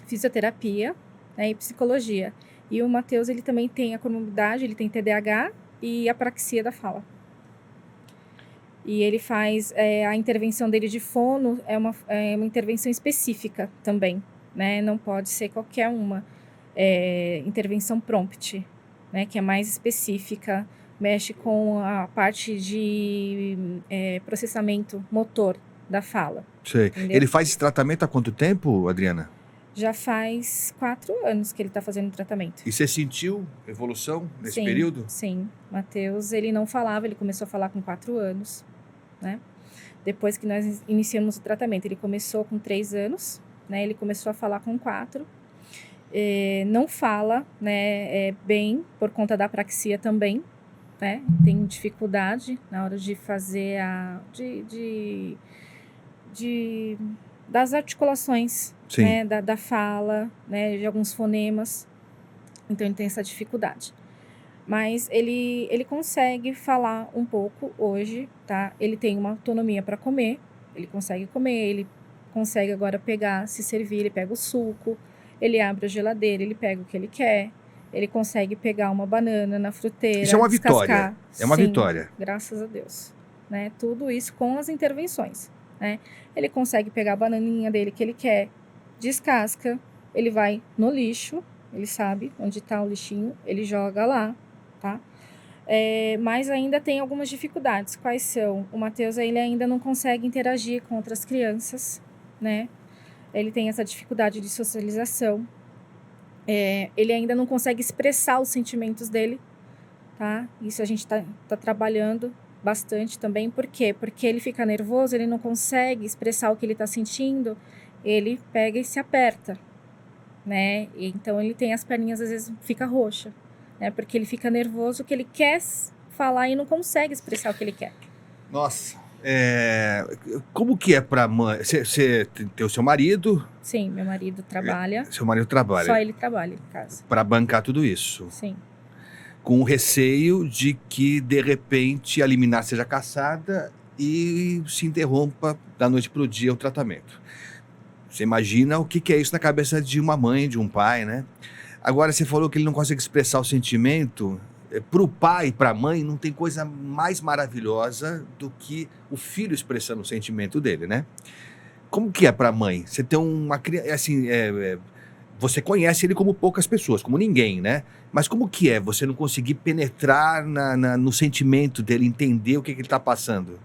fisioterapia, né, e psicologia. E o Matheus, ele também tem a comorbidade, ele tem TDAH e apraxia da fala. E ele faz a intervenção dele de fono, é uma intervenção específica também, né? Não pode ser qualquer uma. Intervenção prompt, né? Que é mais específica, mexe com a parte de processamento motor da fala. Sei. Entendeu? Ele faz esse tratamento há quanto tempo, Adriana? Já faz 4 anos que ele está fazendo o tratamento. E você sentiu evolução nesse Sim, período? Sim. Matheus, ele não falava, ele começou a falar com 4 anos, né? Depois que nós iniciamos o tratamento, ele começou com 3 anos, né? Ele começou a falar com 4. Não fala, né, bem, por conta da apraxia também, né? Tem dificuldade na hora de fazer das articulações, Sim. né, da fala, né, de alguns fonemas. Então, ele tem essa dificuldade. Mas ele consegue falar um pouco hoje, tá? Ele tem uma autonomia para comer, ele consegue comer, ele consegue agora pegar, se servir, ele pega o suco, ele abre a geladeira, ele pega o que ele quer, ele consegue pegar uma banana na fruteira, Isso é uma descascar. vitória. É uma Sim, vitória. Graças a Deus. Né? Tudo isso com as intervenções. Né? Ele consegue pegar a bananinha dele que ele quer, descasca, ele vai no lixo, ele sabe onde está o lixinho, ele joga lá, tá? Mas ainda tem algumas dificuldades. Quais são? O Matheus, ele ainda não consegue interagir com outras crianças, né? Ele tem essa dificuldade de socialização. Ele ainda não consegue expressar os sentimentos dele, tá? Isso a gente tá trabalhando bastante também. Por quê? Porque ele fica nervoso, ele não consegue expressar o que ele está sentindo, ele pega e se aperta, né? Então ele tem as perninhas, às vezes fica roxa, né? Porque ele fica nervoso, que ele quer falar e não consegue expressar o que ele quer. Nossa, como que é pra mãe? Você tem o seu marido? Sim, meu marido trabalha. Seu marido trabalha. Só ele trabalha em casa. Para bancar tudo isso. Sim. Com o receio de que, de repente, a liminar seja cassada e se interrompa da noite para o dia o tratamento. Você imagina o que é isso na cabeça de uma mãe, de um pai, né? Agora, você falou que ele não consegue expressar o sentimento. Para o pai e para a mãe, não tem coisa mais maravilhosa do que o filho expressando o sentimento dele, né? Como que é para a mãe? Você tem uma criança, assim, você conhece ele como poucas pessoas, como ninguém, né? Mas como que é você não conseguir penetrar no sentimento dele, entender o que ele está passando?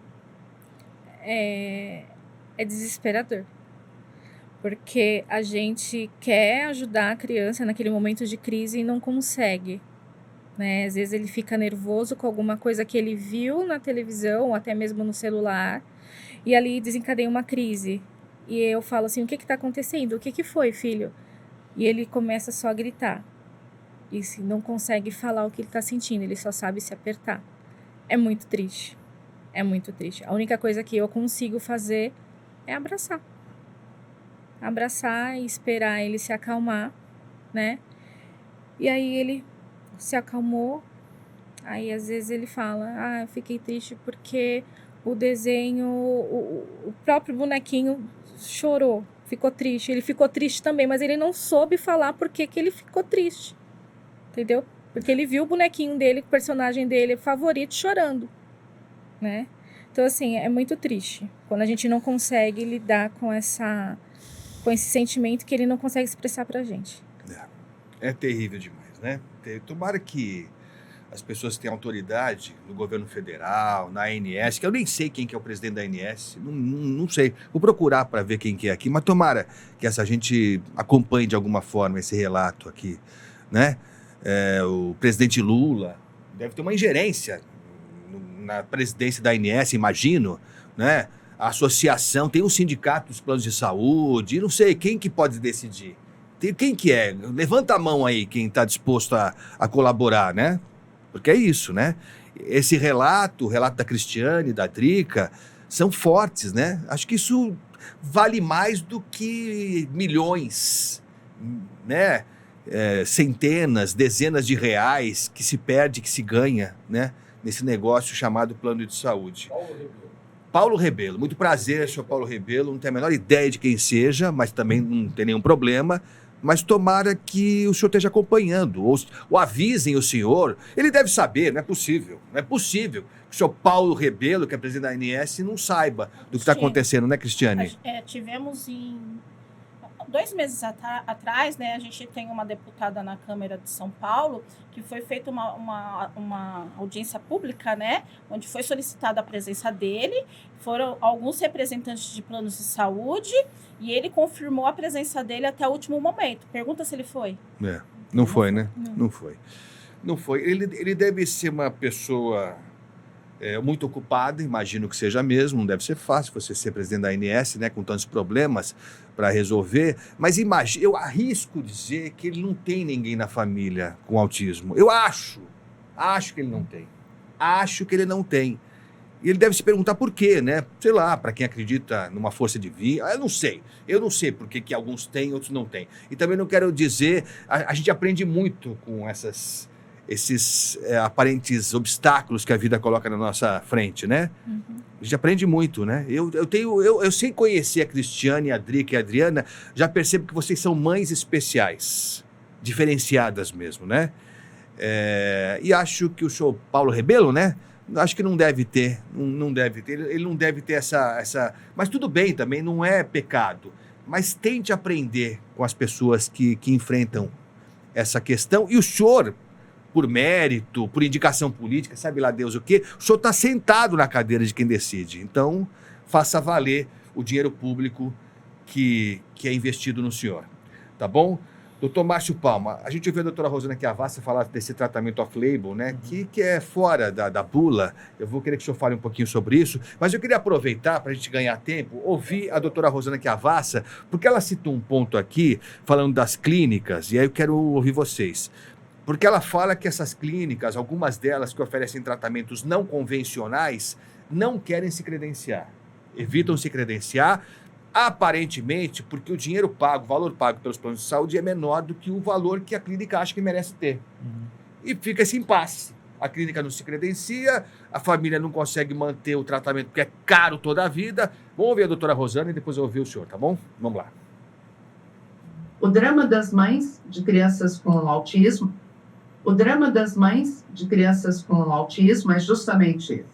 É desesperador. Porque a gente quer ajudar a criança naquele momento de crise e não consegue. Né? Às vezes ele fica nervoso com alguma coisa que ele viu na televisão ou até mesmo no celular e ali desencadeia uma crise. E eu falo assim, o que está acontecendo? O que foi, filho? E ele começa só a gritar. E não consegue falar o que ele está sentindo, ele só sabe se apertar. é muito triste. É muito triste. A única coisa que eu consigo fazer é abraçar. Abraçar e esperar ele se acalmar, né? E aí ele se acalmou. Aí às vezes ele fala, eu fiquei triste porque o desenho, o próprio bonequinho chorou, ficou triste. Ele ficou triste também, mas ele não soube falar por que ele ficou triste. Entendeu? Porque ele viu o bonequinho dele, o personagem dele favorito chorando, né? Então, assim, é muito triste quando a gente não consegue lidar com esse sentimento que ele não consegue expressar pra gente. É terrível demais, né? Tomara que as pessoas que têm autoridade no governo federal, na ANS, que eu nem sei quem que é o presidente da ANS, não sei. Vou procurar para ver quem que é aqui, mas tomara que essa gente acompanhe de alguma forma esse relato aqui, né? O presidente Lula deve ter uma ingerência na presidência da ANS, imagino, né? A associação, tem um sindicato dos planos de saúde, não sei, quem que pode decidir? Quem que é? Levanta a mão aí, quem está disposto a colaborar, né? Porque é isso, né? Esse relato, o relato da Cristiane, da Drica, são fortes, né? Acho que isso vale mais do que milhões, né? Centenas, dezenas de reais que se perde, que se ganha, né? Nesse negócio chamado plano de saúde. Paulo Rebelo, muito prazer, senhor Paulo Rebelo, não tenho a menor ideia de quem seja, mas também não tem nenhum problema, mas tomara que o senhor esteja acompanhando, ou avisem o senhor, ele deve saber, não é possível que o senhor Paulo Rebelo, que é presidente da ANS, não saiba do que está acontecendo, né, Cristiane? Tivemos 2 meses atrás, né, a gente tem uma deputada na Câmara de São Paulo que foi feita uma audiência pública, né, onde foi solicitada a presença dele, foram alguns representantes de planos de saúde e ele confirmou a presença dele até o último momento. Pergunta se ele foi. Não foi, né? Não foi. Não foi. Ele deve ser uma pessoa muito ocupada, imagino que seja mesmo, não deve ser fácil você ser presidente da ANS, né, com tantos problemas para resolver, mas eu arrisco dizer que ele não tem ninguém na família com autismo. Eu acho que ele não tem. Acho que ele não tem. E ele deve se perguntar por quê, né? Sei lá, para quem acredita numa força divina, eu não sei por que alguns têm, outros não têm. E também não quero dizer, a gente aprende muito com esses aparentes obstáculos que a vida coloca na nossa frente, né? Uhum. A gente aprende muito, né? Eu sem conhecer a Cristiane, a Drica e a Adriana, já percebo que vocês são mães especiais, diferenciadas mesmo, né? E acho que o senhor Paulo Rebelo, né? Acho que não deve ter, ele não deve ter essa... Mas tudo bem também, não é pecado. Mas tente aprender com as pessoas que enfrentam essa questão. E o senhor, por mérito, por indicação política, sabe lá Deus o quê, o senhor está sentado na cadeira de quem decide. Então, faça valer o dinheiro público que é investido no senhor. Tá bom? Doutor Márcio Palma, a gente ouviu a doutora Rosana Chiavassa falar desse tratamento off-label, né, que é fora da bula. Eu vou querer que o senhor fale um pouquinho sobre isso, mas eu queria aproveitar para a gente ganhar tempo, ouvir a doutora Rosana Chiavassa, porque ela citou um ponto aqui, falando das clínicas, e aí eu quero ouvir vocês. Porque ela fala que essas clínicas, algumas delas que oferecem tratamentos não convencionais, não querem se credenciar, evitam se credenciar, aparentemente porque o dinheiro pago, o valor pago pelos planos de saúde é menor do que o valor que a clínica acha que merece ter. E fica esse impasse. A clínica não se credencia, a família não consegue manter o tratamento porque é caro toda a vida. Vamos ouvir a doutora Rosana e depois eu ouvir o senhor, tá bom? Vamos lá. O drama das mães de crianças com autismo, é justamente esse.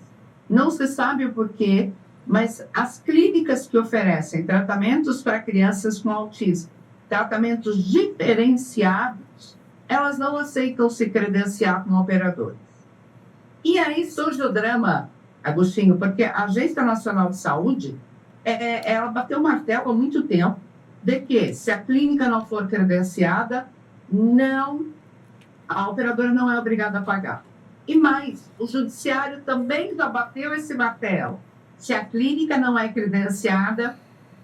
Não se sabe o porquê, mas as clínicas que oferecem tratamentos para crianças com autismo, tratamentos diferenciados, elas não aceitam se credenciar como operadores. E aí surge o drama, Agostinho, porque a Agência Nacional de Saúde, ela bateu o martelo há muito tempo de que, se a clínica não for credenciada, a operadora não é obrigada a pagar. E mais, o judiciário também já bateu esse martelo. Se a clínica não é credenciada,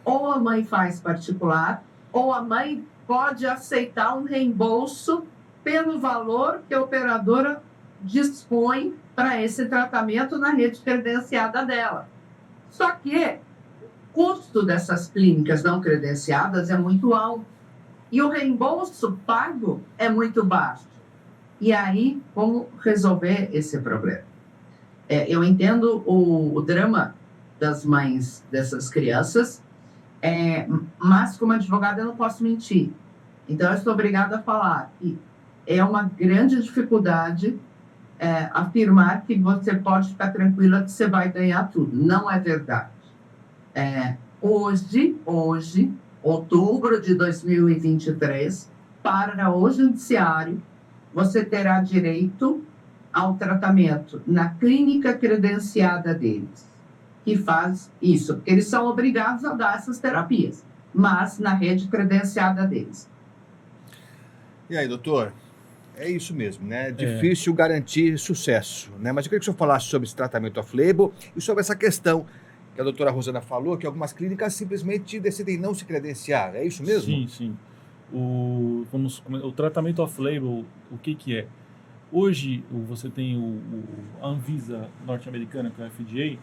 ou a mãe faz particular, ou a mãe pode aceitar um reembolso pelo valor que a operadora dispõe para esse tratamento na rede credenciada dela. Só que o custo dessas clínicas não credenciadas é muito alto e o reembolso pago é muito baixo. E aí, como resolver esse problema? Eu entendo o drama das mães dessas crianças, mas como advogada eu não posso mentir. Então, eu estou obrigada a falar que é uma grande dificuldade afirmar que você pode ficar tranquila que você vai ganhar tudo. Não é verdade. Hoje, outubro de 2023, para o judiciário, você terá direito ao tratamento na clínica credenciada deles, que faz isso, porque eles são obrigados a dar essas terapias, mas na rede credenciada deles. E aí, doutor? É isso mesmo, né? É difícil garantir sucesso, né? Mas eu queria que o senhor falasse sobre esse tratamento off-label e sobre essa questão que a doutora Rosana falou, que algumas clínicas simplesmente decidem não se credenciar. É isso mesmo? Sim, sim. O tratamento off-label, o que é? Hoje, você tem a Anvisa norte-americana, que é a FDA.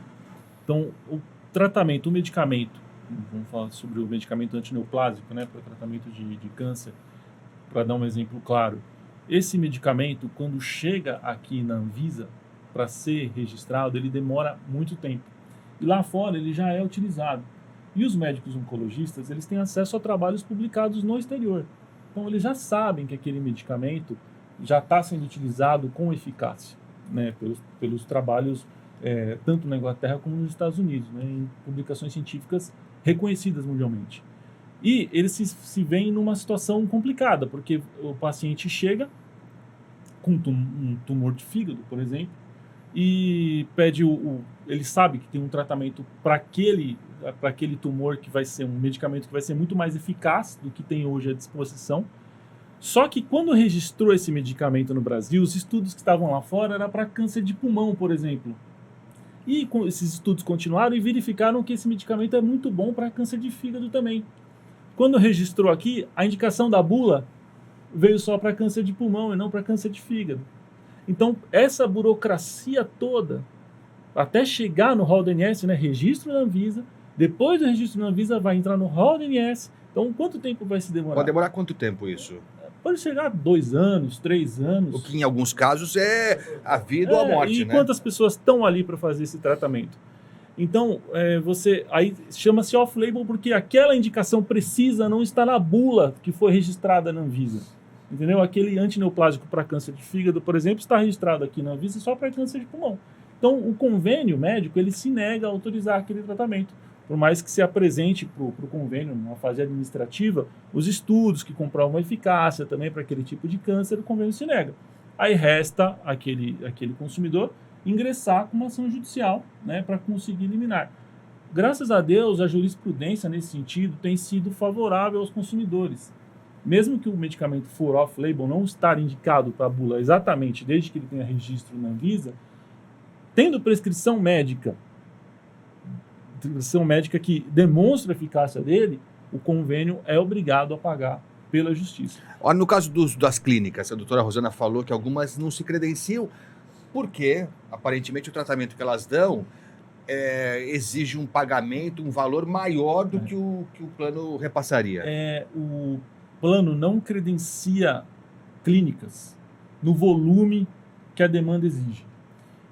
Então, o tratamento, o medicamento, vamos falar sobre o medicamento antineoplásico, né, para o tratamento de câncer, para dar um exemplo claro. Esse medicamento, quando chega aqui na Anvisa para ser registrado, ele demora muito tempo. E lá fora ele já é utilizado. E os médicos oncologistas, eles têm acesso a trabalhos publicados no exterior. Então eles já sabem que aquele medicamento já está sendo utilizado com eficácia, né, pelos trabalhos tanto na Inglaterra como nos Estados Unidos, né, em publicações científicas reconhecidas mundialmente. E eles se veem numa situação complicada, porque o paciente chega com um tumor de fígado, por exemplo, e pede ele sabe que tem um tratamento para aquele tumor, que vai ser um medicamento que vai ser muito mais eficaz do que tem hoje à disposição. Só que quando registrou esse medicamento no Brasil, os estudos que estavam lá fora era para câncer de pulmão, por exemplo. E esses estudos continuaram e verificaram que esse medicamento é muito bom para câncer de fígado também. Quando registrou aqui, a indicação da bula veio só para câncer de pulmão e não para câncer de fígado. Então, essa burocracia toda, até chegar no hall DNS, né, registro na Anvisa, depois do registro na Anvisa vai entrar no hall DNS. Então, quanto tempo vai se demorar? Pode demorar quanto tempo isso? Pode chegar a 2 anos, 3 anos. O que em alguns casos é a vida ou a morte, e né? quantas pessoas estão ali para fazer esse tratamento? Então, aí chama-se off-label porque aquela indicação precisa não está na bula que foi registrada na Anvisa. Entendeu? Aquele antineoplásico para câncer de fígado, por exemplo, está registrado aqui na Anvisa só para câncer de pulmão. Então, o convênio médico, ele se nega a autorizar aquele tratamento. Por mais que se apresente para o convênio, numa fase administrativa, os estudos que comprovam a eficácia também para aquele tipo de câncer, o convênio se nega. Aí resta aquele consumidor ingressar com uma ação judicial, né, para conseguir eliminar. Graças a Deus, a jurisprudência nesse sentido tem sido favorável aos consumidores. Mesmo que o medicamento for off-label, não estar indicado para a bula exatamente desde que ele tenha registro na Anvisa, tendo prescrição médica que demonstra a eficácia dele, o convênio é obrigado a pagar pela justiça. Olha, no caso das clínicas, a doutora Rosana falou que algumas não se credenciam porque, aparentemente, o tratamento que elas dão exige um pagamento, um valor maior do que o plano repassaria. O plano não credencia clínicas no volume que a demanda exige.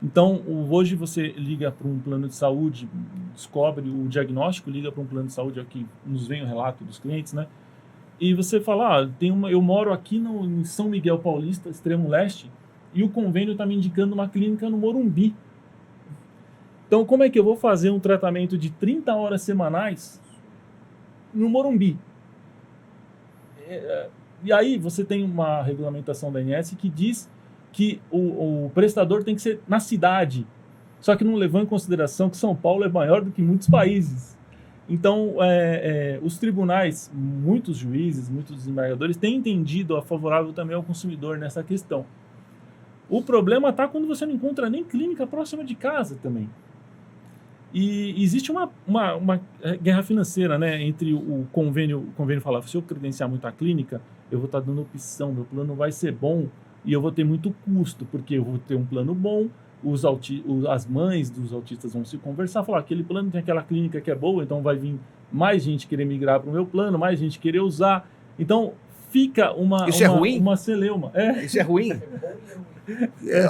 Então, hoje você liga para um plano de saúde, descobre o diagnóstico, liga para um plano de saúde, aqui nos vem o relato dos clientes, né? E você fala, eu moro aqui em São Miguel Paulista, extremo leste, e o convênio está me indicando uma clínica no Morumbi. Então, como é que eu vou fazer um tratamento de 30 horas semanais no Morumbi? E aí você tem uma regulamentação da ANS que diz que o prestador tem que ser na cidade, só que não levou em consideração que São Paulo é maior do que muitos países. Então, os tribunais, muitos juízes, muitos desembargadores têm entendido a favorável também ao consumidor nessa questão. O problema está quando você não encontra nem clínica próxima de casa também. E existe uma guerra financeira, né, entre o convênio fala, se eu credenciar muito a clínica, eu vou estar dando opção, meu plano vai ser bom, e eu vou ter muito custo, porque eu vou ter um plano bom, as mães dos autistas vão se conversar, falar, aquele plano tem aquela clínica que é boa, então vai vir mais gente querer migrar para o meu plano, mais gente querer usar. Então, fica Isso é ruim? uma celeuma. Isso é ruim?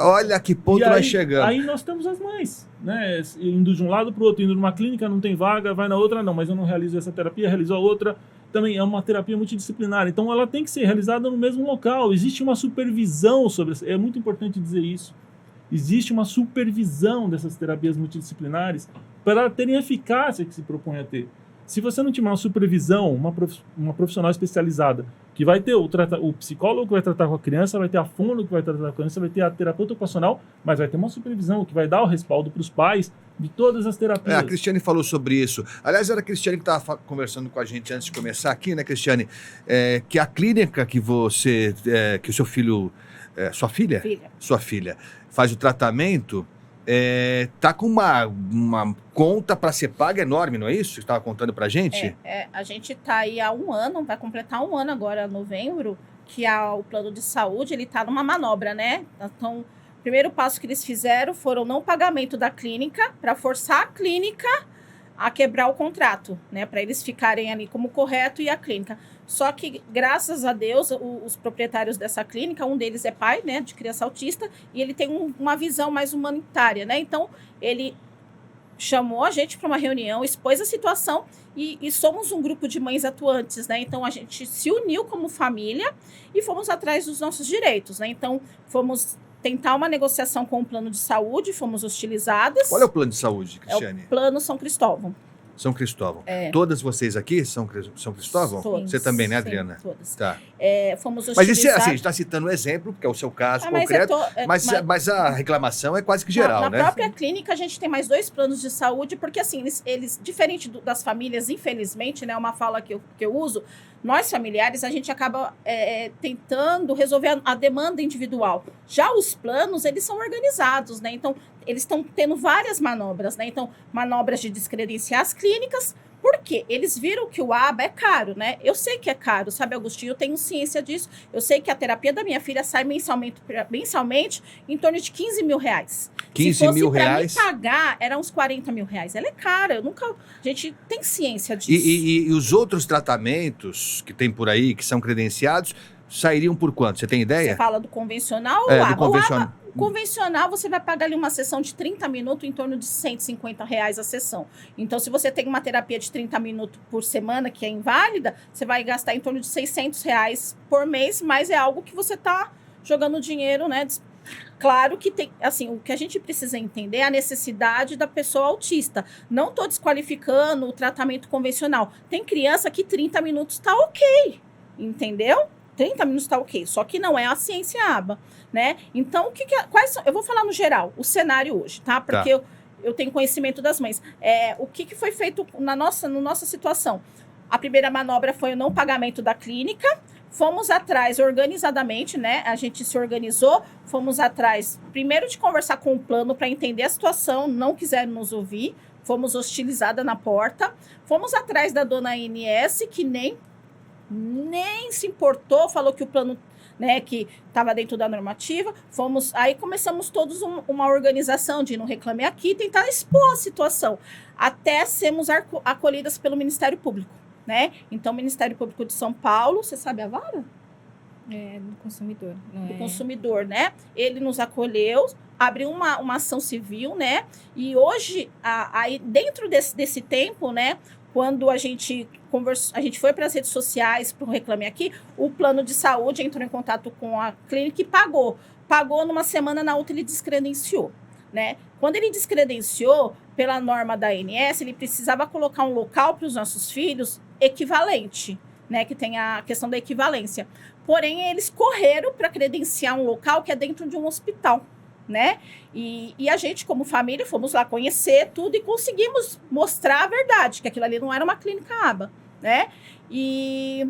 Olha que ponto nós chegamos. Aí nós temos as mães, né? Indo de um lado para o outro, indo numa clínica, não tem vaga, vai na outra, não, mas eu não realizo essa terapia, realizo a outra. Também é uma terapia multidisciplinar, então ela tem que ser realizada no mesmo local. Existe uma supervisão sobre isso, é muito importante dizer isso. Existe uma supervisão dessas terapias multidisciplinares para ela terem a eficácia que se propõe a ter. Se você não tiver uma supervisão, uma profissional especializada, que vai ter o psicólogo que vai tratar com a criança, vai ter a fono que vai tratar com a criança, vai ter a terapeuta ocupacional, mas vai ter uma supervisão que vai dar o respaldo para os pais de todas as terapias. A Cristiane falou sobre isso. Aliás, era a Cristiane que estava conversando com a gente antes de começar aqui, né, Cristiane? Que a clínica que você, que o seu filho, sua filha faz o tratamento, tá com uma conta para ser paga enorme, não é isso? Você estava contando para a gente? A gente está aí há 1 ano, vai completar 1 ano agora, novembro, que o plano de saúde ele está numa manobra, né? Então, o primeiro passo que eles fizeram foram não pagamento da clínica para forçar a clínica a quebrar o contrato, né? Para eles ficarem ali como correto e a clínica. Só que, graças a Deus, os proprietários dessa clínica, um deles é pai, né, de criança autista, e ele tem uma visão mais humanitária, né? Então, ele chamou a gente para uma reunião, expôs a situação e somos um grupo de mães atuantes, né? Então, a gente se uniu como família e fomos atrás dos nossos direitos, né? Então, fomos tentar uma negociação com o plano de saúde, fomos hostilizadas. Qual é o plano de saúde, Cristiane? É o plano São Cristóvão. São Cristóvão. Todas vocês aqui são Cristóvão? Todas. Você também, né, Sim, Adriana? todas. Tá. Fomos Mas hostilizadas. isso é assim, a gente está citando um exemplo, porque é o seu caso concreto, mas a reclamação é quase que geral, na né? Na própria clínica, a gente tem mais 2 planos de saúde, porque assim, eles diferente das famílias, infelizmente, né, uma fala que eu uso, nós familiares, a gente acaba tentando resolver a demanda individual. Já os planos, eles são organizados, né? Então, eles estão tendo várias manobras, né? Então, manobras de descredenciar as clínicas, porque eles viram que o ABA é caro, né? Eu sei que é caro, sabe, Agostinho? Eu tenho ciência disso. Eu sei que a terapia da minha filha sai mensalmente em torno de 15 mil reais. 15 mil reais? Se fosse para mim pagar, era uns 40 mil reais. Ela é cara, a gente tem ciência disso. E os outros tratamentos que tem por aí, que são credenciados, sairiam por quanto? Você tem ideia? Você fala do convencional ou ABA? Do convencional. O convencional, você vai pagar ali uma sessão de 30 minutos em torno de R$150 a sessão. Então, se você tem uma terapia de 30 minutos por semana, que é inválida, você vai gastar em torno de R$600 por mês, mas é algo que você está jogando dinheiro, né? Claro que tem, assim, o que a gente precisa entender é a necessidade da pessoa autista. Não estou desqualificando o tratamento convencional. Tem criança que 30 minutos está ok, entendeu? 30 minutos está ok, só que não é a ciência ABA, né? Então, quais são? Eu vou falar no geral, o cenário hoje, tá? Porque eu tenho conhecimento das mães. O que foi feito na nossa situação? A primeira manobra foi o não pagamento da clínica. Fomos atrás organizadamente, né? A gente se organizou, fomos atrás, primeiro de conversar com o plano para entender a situação, não quiseram nos ouvir, fomos hostilizadas na porta. Fomos atrás da dona ANS, que nem se importou, falou que o plano, né, que estava dentro da normativa. Aí começamos todos uma organização de ir no Reclame Aqui, tentar expor a situação, até sermos acolhidas pelo Ministério Público, né? Então, o Ministério Público de São Paulo, você sabe a vara? Do consumidor. Do consumidor, né? Ele nos acolheu, abriu uma ação civil, né? E hoje, aí dentro desse tempo, né, quando a gente foi para as redes sociais, para o Reclame Aqui, o plano de saúde entrou em contato com a clínica e pagou. Pagou numa semana, na outra ele descredenciou, né? Quando ele descredenciou, pela norma da ANS, ele precisava colocar um local para os nossos filhos equivalente, né? Que tem a questão da equivalência. Porém, eles correram para credenciar um local que é dentro de um hospital, né? E a gente, como família, fomos lá conhecer tudo e conseguimos mostrar a verdade, que aquilo ali não era uma clínica ABA, né? E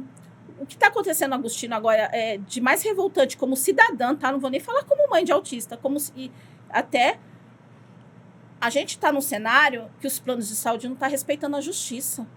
o que está acontecendo, Agostinho, agora é de mais revoltante como cidadã, tá? Não vou nem falar como mãe de autista, até a gente está num cenário que os planos de saúde não estão respeitando a justiça.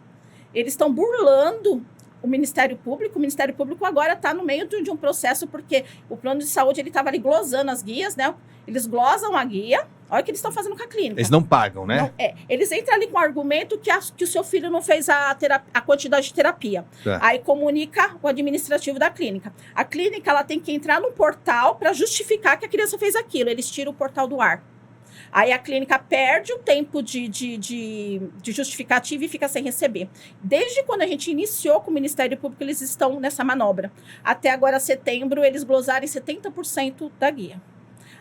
Eles estão burlando o Ministério Público agora está no meio de um processo, porque o plano de saúde ele estava ali glosando as guias, né? Eles glosam a guia, olha o que eles estão fazendo com a clínica. Eles não pagam, né? Não, eles entram ali com o argumento que o seu filho não fez a quantidade de terapia. Tá. Aí comunica o administrativo da clínica. A clínica ela tem que entrar no portal para justificar que a criança fez aquilo. Eles tiram o portal do ar. Aí a clínica perde o tempo de justificativa e fica sem receber. Desde quando a gente iniciou com o Ministério Público, eles estão nessa manobra. Até agora, setembro, eles glosarem 70% da guia.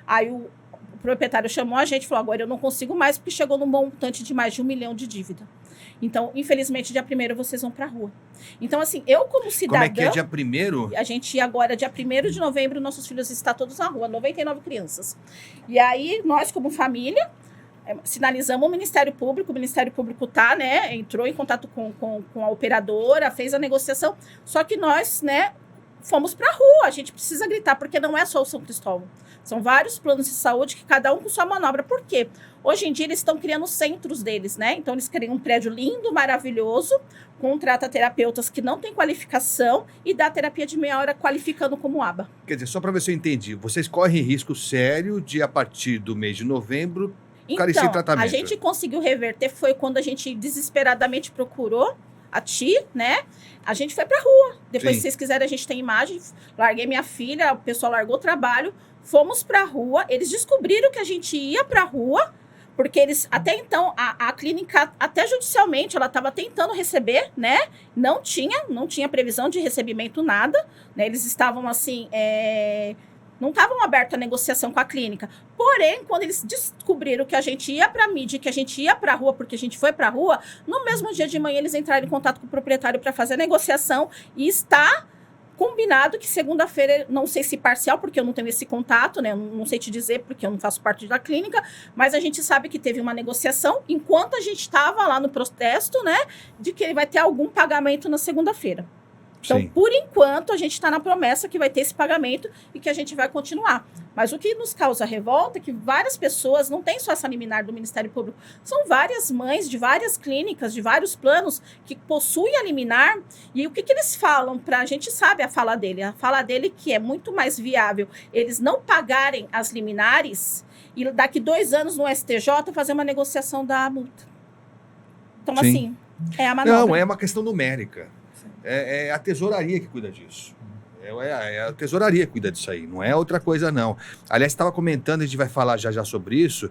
Aí o proprietário chamou a gente e falou, agora eu não consigo mais, porque chegou num montante de mais de 1 milhão de dívida. Então, infelizmente, dia 1º vocês vão para a rua. Então, assim, eu como cidadã... Como é que é dia 1º? A gente ia agora, dia 1º de novembro, nossos filhos estão todos na rua, 99 crianças. E aí, nós como família, sinalizamos o Ministério Público tá, né, entrou em contato com a operadora, fez a negociação, só que nós, né, fomos para a rua, a gente precisa gritar, porque não é só o São Cristóvão. São vários planos de saúde que cada um com sua manobra. Por quê? Hoje em dia eles estão criando centros deles, né? Então eles criam um prédio lindo, maravilhoso, contrata terapeutas que não têm qualificação e dá terapia de meia hora qualificando como aba. Quer dizer, só para ver se eu entendi, vocês correm risco sério de, a partir do mês de novembro, ficarem sem tratamento. A gente conseguiu reverter, foi quando a gente desesperadamente procurou a TI, né? A gente foi pra rua. Depois, se vocês quiserem, a gente tem imagem. Larguei minha filha, o pessoal largou o trabalho, fomos pra rua. Eles descobriram que a gente ia pra rua, porque eles, até então, a clínica, até judicialmente, ela estava tentando receber, né? Não tinha previsão de recebimento, nada, né? Eles estavam assim, não estavam abertos à negociação com a clínica. Porém, quando eles descobriram que a gente ia para a mídia, que a gente ia para a rua, porque a gente foi para a rua, no mesmo dia de manhã eles entraram em contato com o proprietário para fazer a negociação e está combinado que segunda-feira, não sei se parcial, porque eu não tenho esse contato, né? Eu não sei te dizer, porque eu não faço parte da clínica, mas a gente sabe que teve uma negociação, enquanto a gente estava lá no protesto, né? De que ele vai ter algum pagamento na segunda-feira. Então, Sim. Por enquanto, a gente está na promessa que vai ter esse pagamento e que a gente vai continuar. Mas o que nos causa revolta é que várias pessoas, não tem só essa liminar do Ministério Público, são várias mães de várias clínicas, de vários planos, que possuem a liminar. E o que eles falam? A gente sabe a fala dele que é muito mais viável eles não pagarem as liminares e daqui 2 anos no STJ fazer uma negociação da multa. Então, Sim. assim, é a manobra. Não, é uma questão numérica. É a tesouraria que cuida disso. É a tesouraria que cuida disso aí, não é outra coisa, não. Aliás, estava comentando, a gente vai falar já sobre isso,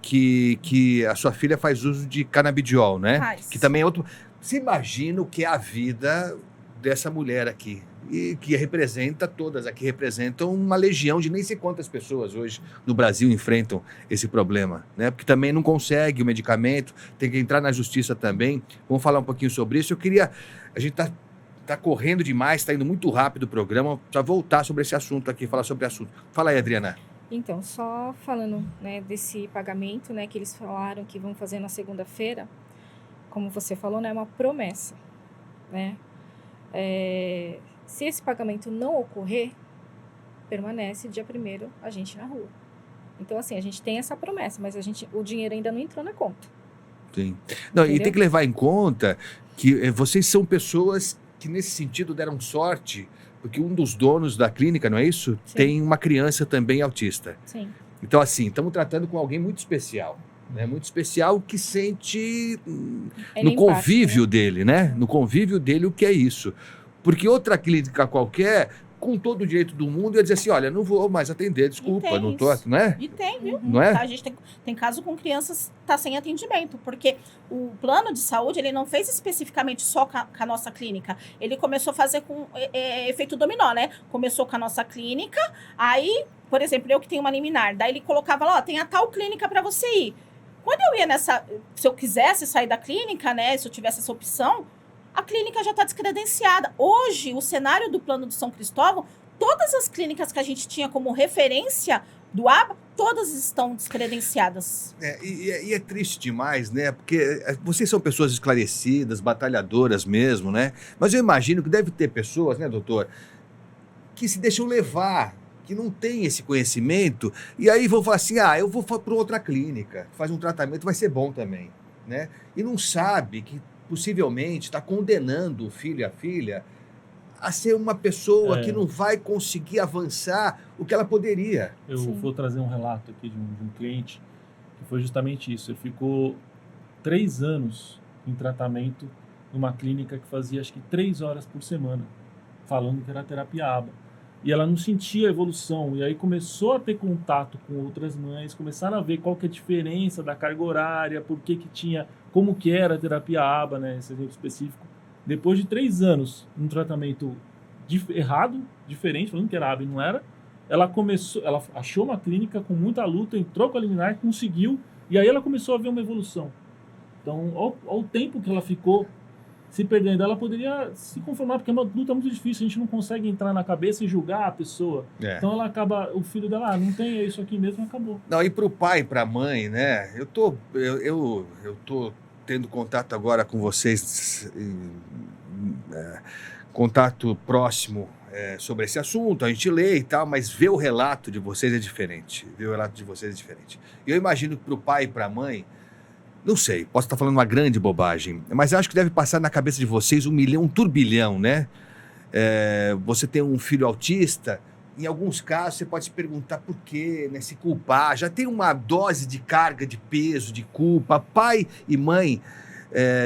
que a sua filha faz uso de canabidiol, né? Faz. Que também é outro... Você imagina o que é a vida dessa mulher aqui, e que representa todas, aqui representam uma legião de nem sei quantas pessoas hoje no Brasil enfrentam esse problema, né? Porque também não consegue o medicamento, tem que entrar na justiça também. Vamos falar um pouquinho sobre isso. A gente tá correndo demais, está indo muito rápido o programa, precisa voltar sobre esse assunto aqui, falar sobre o assunto. Fala aí, Adriana. Então, só falando, né, desse pagamento, né, que eles falaram que vão fazer na segunda-feira, como você falou, né, é uma promessa, né? Se esse pagamento não ocorrer, permanece dia 1º a gente na rua. Então, assim, a gente tem essa promessa, mas o dinheiro ainda não entrou na conta. Sim. Não, e Entendeu? tem que levar em conta que vocês são pessoas que, nesse sentido, deram sorte, porque um dos donos da clínica, não é isso? Sim. Tem uma criança também autista. Sim. Então, assim, estamos tratando com alguém muito especial. Né? Muito especial que sente no convívio dele, né? No convívio dele o que é isso. Porque outra clínica qualquer, com todo o direito do mundo, ia dizer assim, olha, não vou mais atender, desculpa, não tô, não é? E tem, viu? Não é? A gente tem caso com crianças que tá sem atendimento, porque o plano de saúde, ele não fez especificamente só com a nossa clínica. Ele começou a fazer com efeito dominó, né? Começou com a nossa clínica, aí, por exemplo, eu que tenho uma liminar, daí ele colocava lá, ó, tem a tal clínica para você ir. Quando eu ia se eu quisesse sair da clínica, né, se eu tivesse essa opção, a clínica já está descredenciada. Hoje, o cenário do plano de São Cristóvão, todas as clínicas que a gente tinha como referência do ABA, todas estão descredenciadas. E é triste demais, né? Porque vocês são pessoas esclarecidas, batalhadoras mesmo, né? Mas eu imagino que deve ter pessoas, né, doutor, que se deixam levar, que não tem esse conhecimento, e aí vão falar assim, eu vou para outra clínica, faz um tratamento, vai ser bom também, né? E não sabe que possivelmente está condenando o filho e a filha a ser uma pessoa que não vai conseguir avançar o que ela poderia. Eu Sim. vou trazer um relato aqui de um cliente que foi justamente isso. Ele ficou 3 anos em tratamento numa clínica que fazia acho que 3 horas por semana, falando que era terapia ABA. E ela não sentia evolução. E aí começou a ter contato com outras mães, começaram a ver qual que é a diferença da carga horária, por que tinha, como que era a terapia ABA, né, esse exemplo específico. Depois de 3 anos, um tratamento errado, diferente, falando que era ABA e não era, ela achou uma clínica com muita luta, entrou com a liminar, conseguiu, e aí ela começou a ver uma evolução. Então, ao tempo que ela ficou se perdendo, ela poderia se conformar, porque é uma luta muito difícil, a gente não consegue entrar na cabeça e julgar a pessoa. Então ela acaba, o filho dela, não tem isso aqui mesmo, acabou. Não, e para o pai e para a mãe, né? Eu tô tendo contato agora com vocês, contato próximo sobre esse assunto, a gente lê e tal, mas ver o relato de vocês é diferente. E eu imagino que para o pai e para a mãe, não sei, posso estar falando uma grande bobagem, mas eu acho que deve passar na cabeça de vocês um turbilhão, né? Você tem um filho autista, em alguns casos você pode se perguntar por quê, né? Se culpar, já tem uma dose de carga, de peso, de culpa. Pai e mãe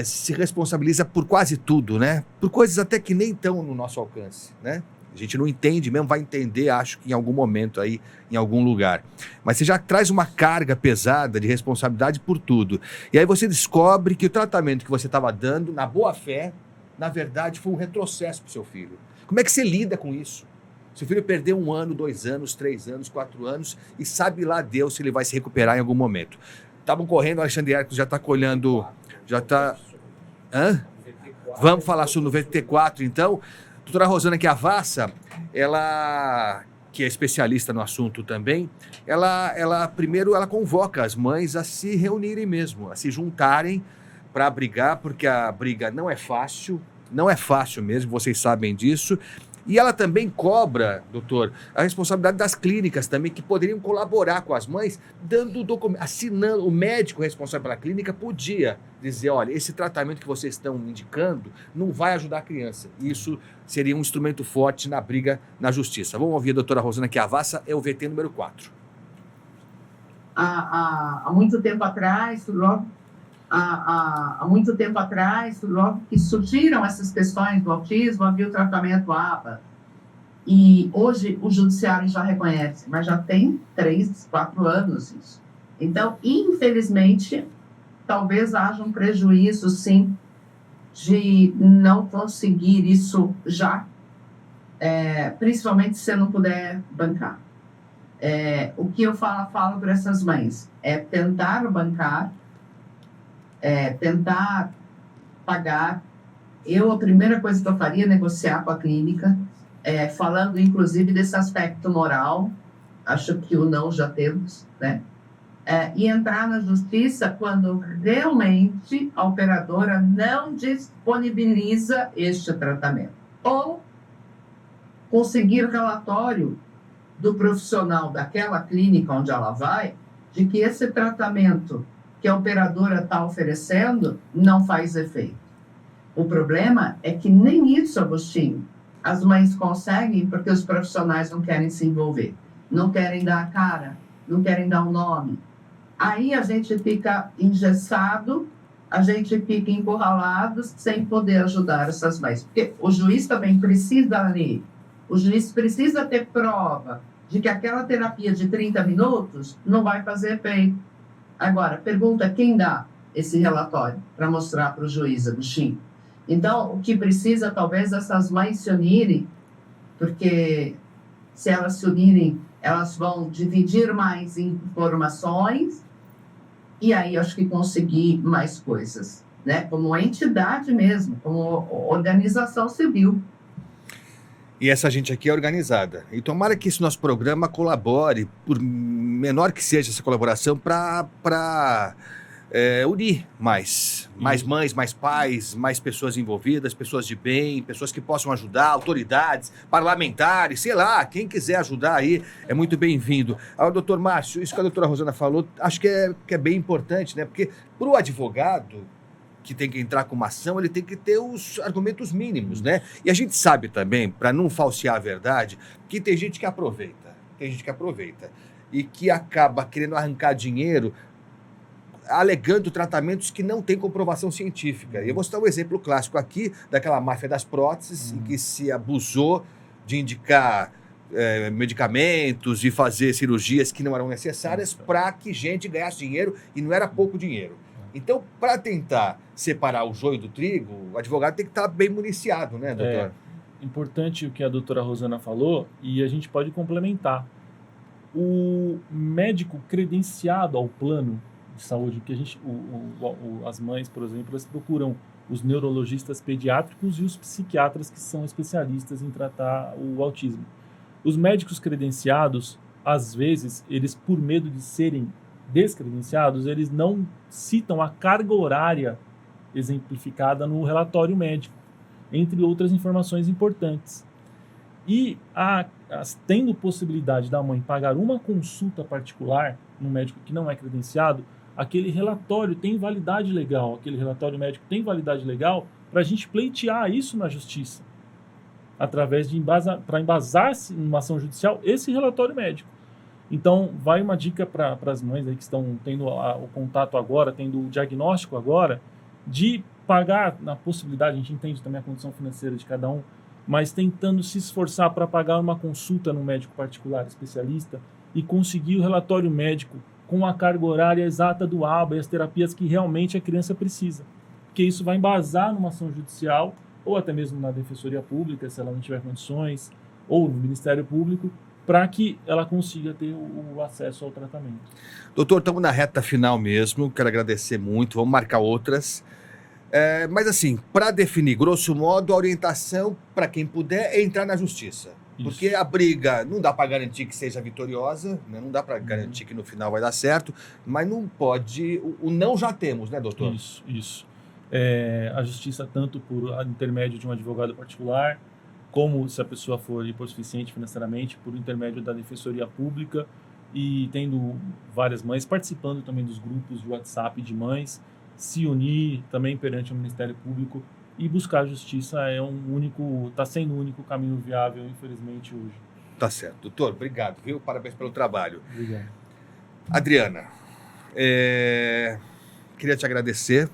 se responsabiliza por quase tudo, né? Por coisas até que nem estão no nosso alcance, né? A gente não entende mesmo, vai entender, acho que em algum momento aí, em algum lugar. Mas você já traz uma carga pesada de responsabilidade por tudo. E aí você descobre que o tratamento que você estava dando, na boa fé, na verdade, foi um retrocesso para o seu filho. Como é que você lida com isso? Seu filho perdeu 1 ano, 2 anos, 3 anos, 4 anos e sabe lá Deus se ele vai se recuperar em algum momento. Estavam correndo, o Alexandre Hercules já está colhendo... Já está... Vamos falar sobre o VT4, então... Doutora Rosana Chiavassa, ela, que é especialista no assunto também, primeiro ela convoca as mães a se reunirem mesmo, a se juntarem para brigar, porque a briga não é fácil mesmo, vocês sabem disso. E ela também cobra, doutor, a responsabilidade das clínicas também, que poderiam colaborar com as mães, dando documento, assinando. O médico responsável pela clínica podia dizer, olha, esse tratamento que vocês estão indicando não vai ajudar a criança. Isso seria um instrumento forte na briga na justiça. Vamos ouvir a doutora Rosana Chiavassa, é o VT número 4. Há muito tempo atrás, logo que surgiram essas questões do autismo, havia o tratamento ABA. E hoje o judiciário já reconhece, mas já tem 3, 4 anos isso. Então, infelizmente, talvez haja um prejuízo, sim, de não conseguir isso já, principalmente se você não puder bancar. O que eu falo para essas mães é tentar bancar, tentar pagar. A primeira coisa que eu faria é negociar com a clínica, falando inclusive desse aspecto moral, acho que o não já temos, né? E entrar na justiça quando realmente a operadora não disponibiliza este tratamento. Ou conseguir relatório do profissional daquela clínica onde ela vai, de que esse tratamento que a operadora está oferecendo não faz efeito. O problema é que nem isso, Agostinho, as mães conseguem porque os profissionais não querem se envolver, não querem dar a cara, não querem dar o nome. Aí a gente fica engessado, a gente fica encurralado sem poder ajudar essas mães. Porque o juiz também precisa ler, o juiz precisa ter prova de que aquela terapia de 30 minutos não vai fazer efeito. Agora, pergunta quem dá esse relatório para mostrar para o juiz, Agostinho. Então, o que precisa, talvez, essas mães se unirem, porque se elas se unirem, elas vão dividir mais informações e aí acho que conseguir mais coisas, né? Como entidade mesmo, como organização civil. E essa gente aqui é organizada. E tomara que esse nosso programa colabore, por menor que seja essa colaboração, para unir mais mães, mais pais, mais pessoas envolvidas, pessoas de bem, pessoas que possam ajudar, autoridades, parlamentares, sei lá, quem quiser ajudar aí é muito bem-vindo. Doutor Márcio, isso que a doutora Rosana falou, acho que é bem importante, né? Porque para o advogado, que tem que entrar com uma ação, ele tem que ter os argumentos mínimos, né? E a gente sabe também, para não falsear a verdade, que tem gente que aproveita. E que acaba querendo arrancar dinheiro alegando tratamentos que não têm comprovação científica. E eu vou citar um exemplo clássico aqui daquela máfia das próteses, em que se abusou de indicar medicamentos e fazer cirurgias que não eram necessárias para que gente ganhasse dinheiro, e não era pouco dinheiro. Então, para tentar separar o joio do trigo, o advogado tem que estar bem municiado, né, doutor? Importante o que a doutora Rosana falou, e a gente pode complementar. O médico credenciado ao plano de saúde, que a gente, as mães, por exemplo, elas procuram os neurologistas pediátricos e os psiquiatras que são especialistas em tratar o autismo. Os médicos credenciados, às vezes, eles, por medo de serem descredenciados, eles não citam a carga horária exemplificada no relatório médico, entre outras informações importantes. E tendo possibilidade da mãe pagar uma consulta particular num médico que não é credenciado, aquele relatório tem validade legal, aquele relatório médico tem validade legal para a gente pleitear isso na justiça, através de para embasar-se numa ação judicial esse relatório médico. Então, vai uma dica para as mães aí que estão tendo o contato agora, tendo o diagnóstico agora, de pagar, na possibilidade, a gente entende também a condição financeira de cada um, mas tentando se esforçar para pagar uma consulta no médico particular especialista e conseguir o relatório médico com a carga horária exata do ABA e as terapias que realmente a criança precisa. Porque isso vai embasar numa ação judicial, ou até mesmo na Defensoria Pública, se ela não tiver condições, ou no Ministério Público, para que ela consiga ter o acesso ao tratamento. Doutor, estamos na reta final mesmo, quero agradecer muito, vamos marcar outras. Mas assim, para definir, grosso modo, a orientação para quem puder é entrar na justiça. Isso. Porque a briga não dá para garantir que seja vitoriosa, né? Não dá para garantir que no final vai dar certo, mas não pode... O não já temos, né, doutor? Isso. A justiça, tanto por intermédio de um advogado particular, como se a pessoa for hipossuficiente financeiramente, por intermédio da Defensoria Pública, e tendo várias mães participando também dos grupos de WhatsApp de mães, se unir também perante o Ministério Público e buscar a justiça está sendo o único caminho viável, infelizmente, hoje. Tá certo. Doutor, obrigado, viu? Parabéns pelo trabalho. Obrigado. Adriana, queria te agradecer.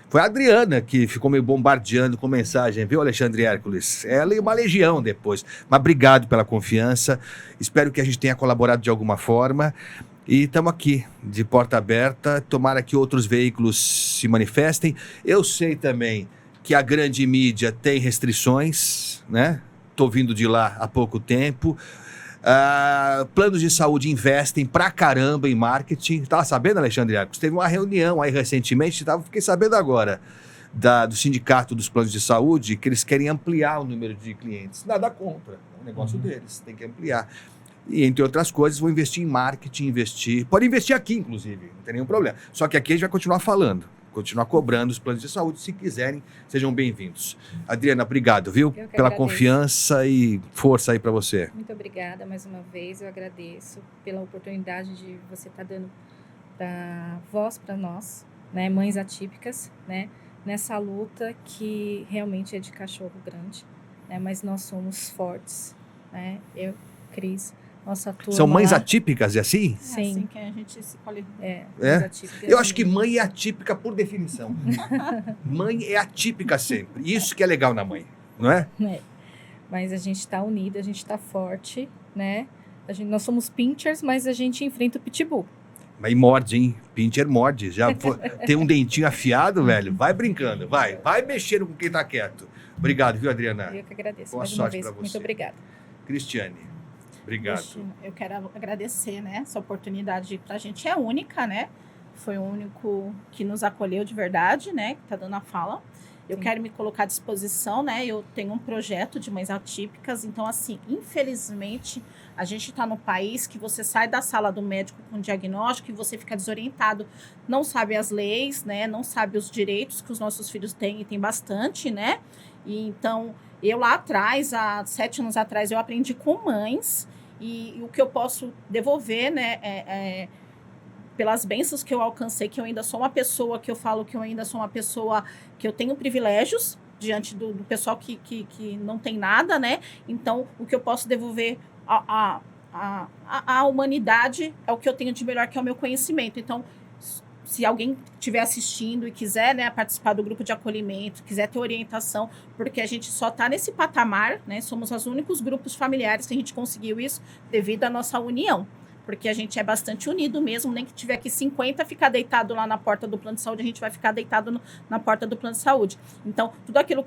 Foi a Adriana que ficou me bombardeando com mensagem, viu, Alexandre Hércules? Ela e uma legião depois. Mas obrigado pela confiança. Espero que a gente tenha colaborado de alguma forma. E estamos aqui, de porta aberta. Tomara que outros veículos se manifestem. Eu sei também que a grande mídia tem restrições, né? Estou vindo de lá há pouco tempo. Planos de saúde investem pra caramba em marketing. Estava sabendo, Alexandre Arcos? Teve uma reunião aí recentemente, fiquei sabendo agora, do Sindicato dos Planos de Saúde, que eles querem ampliar o número de clientes. Nada contra, é um negócio deles, tem que ampliar. E, entre outras coisas, vou investir em marketing, pode investir aqui, inclusive, não tem nenhum problema. Só que aqui a gente vai continuar falando, continuar cobrando os planos de saúde. Se quiserem, sejam bem-vindos. Adriana, obrigado, viu? Pela confiança e força aí para você. Muito obrigada mais uma vez. Eu agradeço pela oportunidade de você estar dando voz para nós, né, mães atípicas, né, nessa luta que realmente é de cachorro grande, né, mas nós somos fortes, né? Eu, Cris, nossa turma... São mães atípicas, é assim? Sim. É assim que a gente se qualifica. Eu acho que mãe é atípica por definição. Mãe é atípica sempre. Isso que é legal na mãe, não é? Mas a gente está unida, a gente está forte, né? Nós somos pinchers, mas a gente enfrenta o pitbull. Mas morde, hein? Pincher morde. Já tem um dentinho afiado, velho. Vai brincando, vai mexendo com quem tá quieto. Obrigado, viu, Adriana? Eu que agradeço. Boa mais sorte uma vez. Pra você. Muito obrigada. Cristiane, obrigado. Eu quero agradecer, né? Essa oportunidade pra gente é única, né? Foi o único que nos acolheu de verdade, né? Que tá dando a fala. Eu quero me colocar à disposição, né? Eu tenho um projeto de mães atípicas, então, assim, infelizmente, a gente está no país que você sai da sala do médico com diagnóstico e você fica desorientado, não sabe as leis, né? Não sabe os direitos que os nossos filhos têm, e tem bastante, né? E então, eu lá atrás, há 7 anos atrás, eu aprendi com mães, e o que eu posso devolver, né? pelas bênçãos que eu alcancei, que eu ainda sou uma pessoa, que eu falo que eu ainda sou uma pessoa que eu tenho privilégios diante do pessoal que não tem nada, né? Então, o que eu posso devolver à humanidade é o que eu tenho de melhor, que é o meu conhecimento. Então, se alguém estiver assistindo e quiser, né, participar do grupo de acolhimento, quiser ter orientação, porque a gente só está nesse patamar, né? Somos os únicos grupos familiares que a gente conseguiu isso devido à nossa união. Porque a gente é bastante unido mesmo, nem que tiver aqui 50 ficar deitado lá na porta do plano de saúde, a gente vai ficar deitado na porta do plano de saúde. Então, tudo aquilo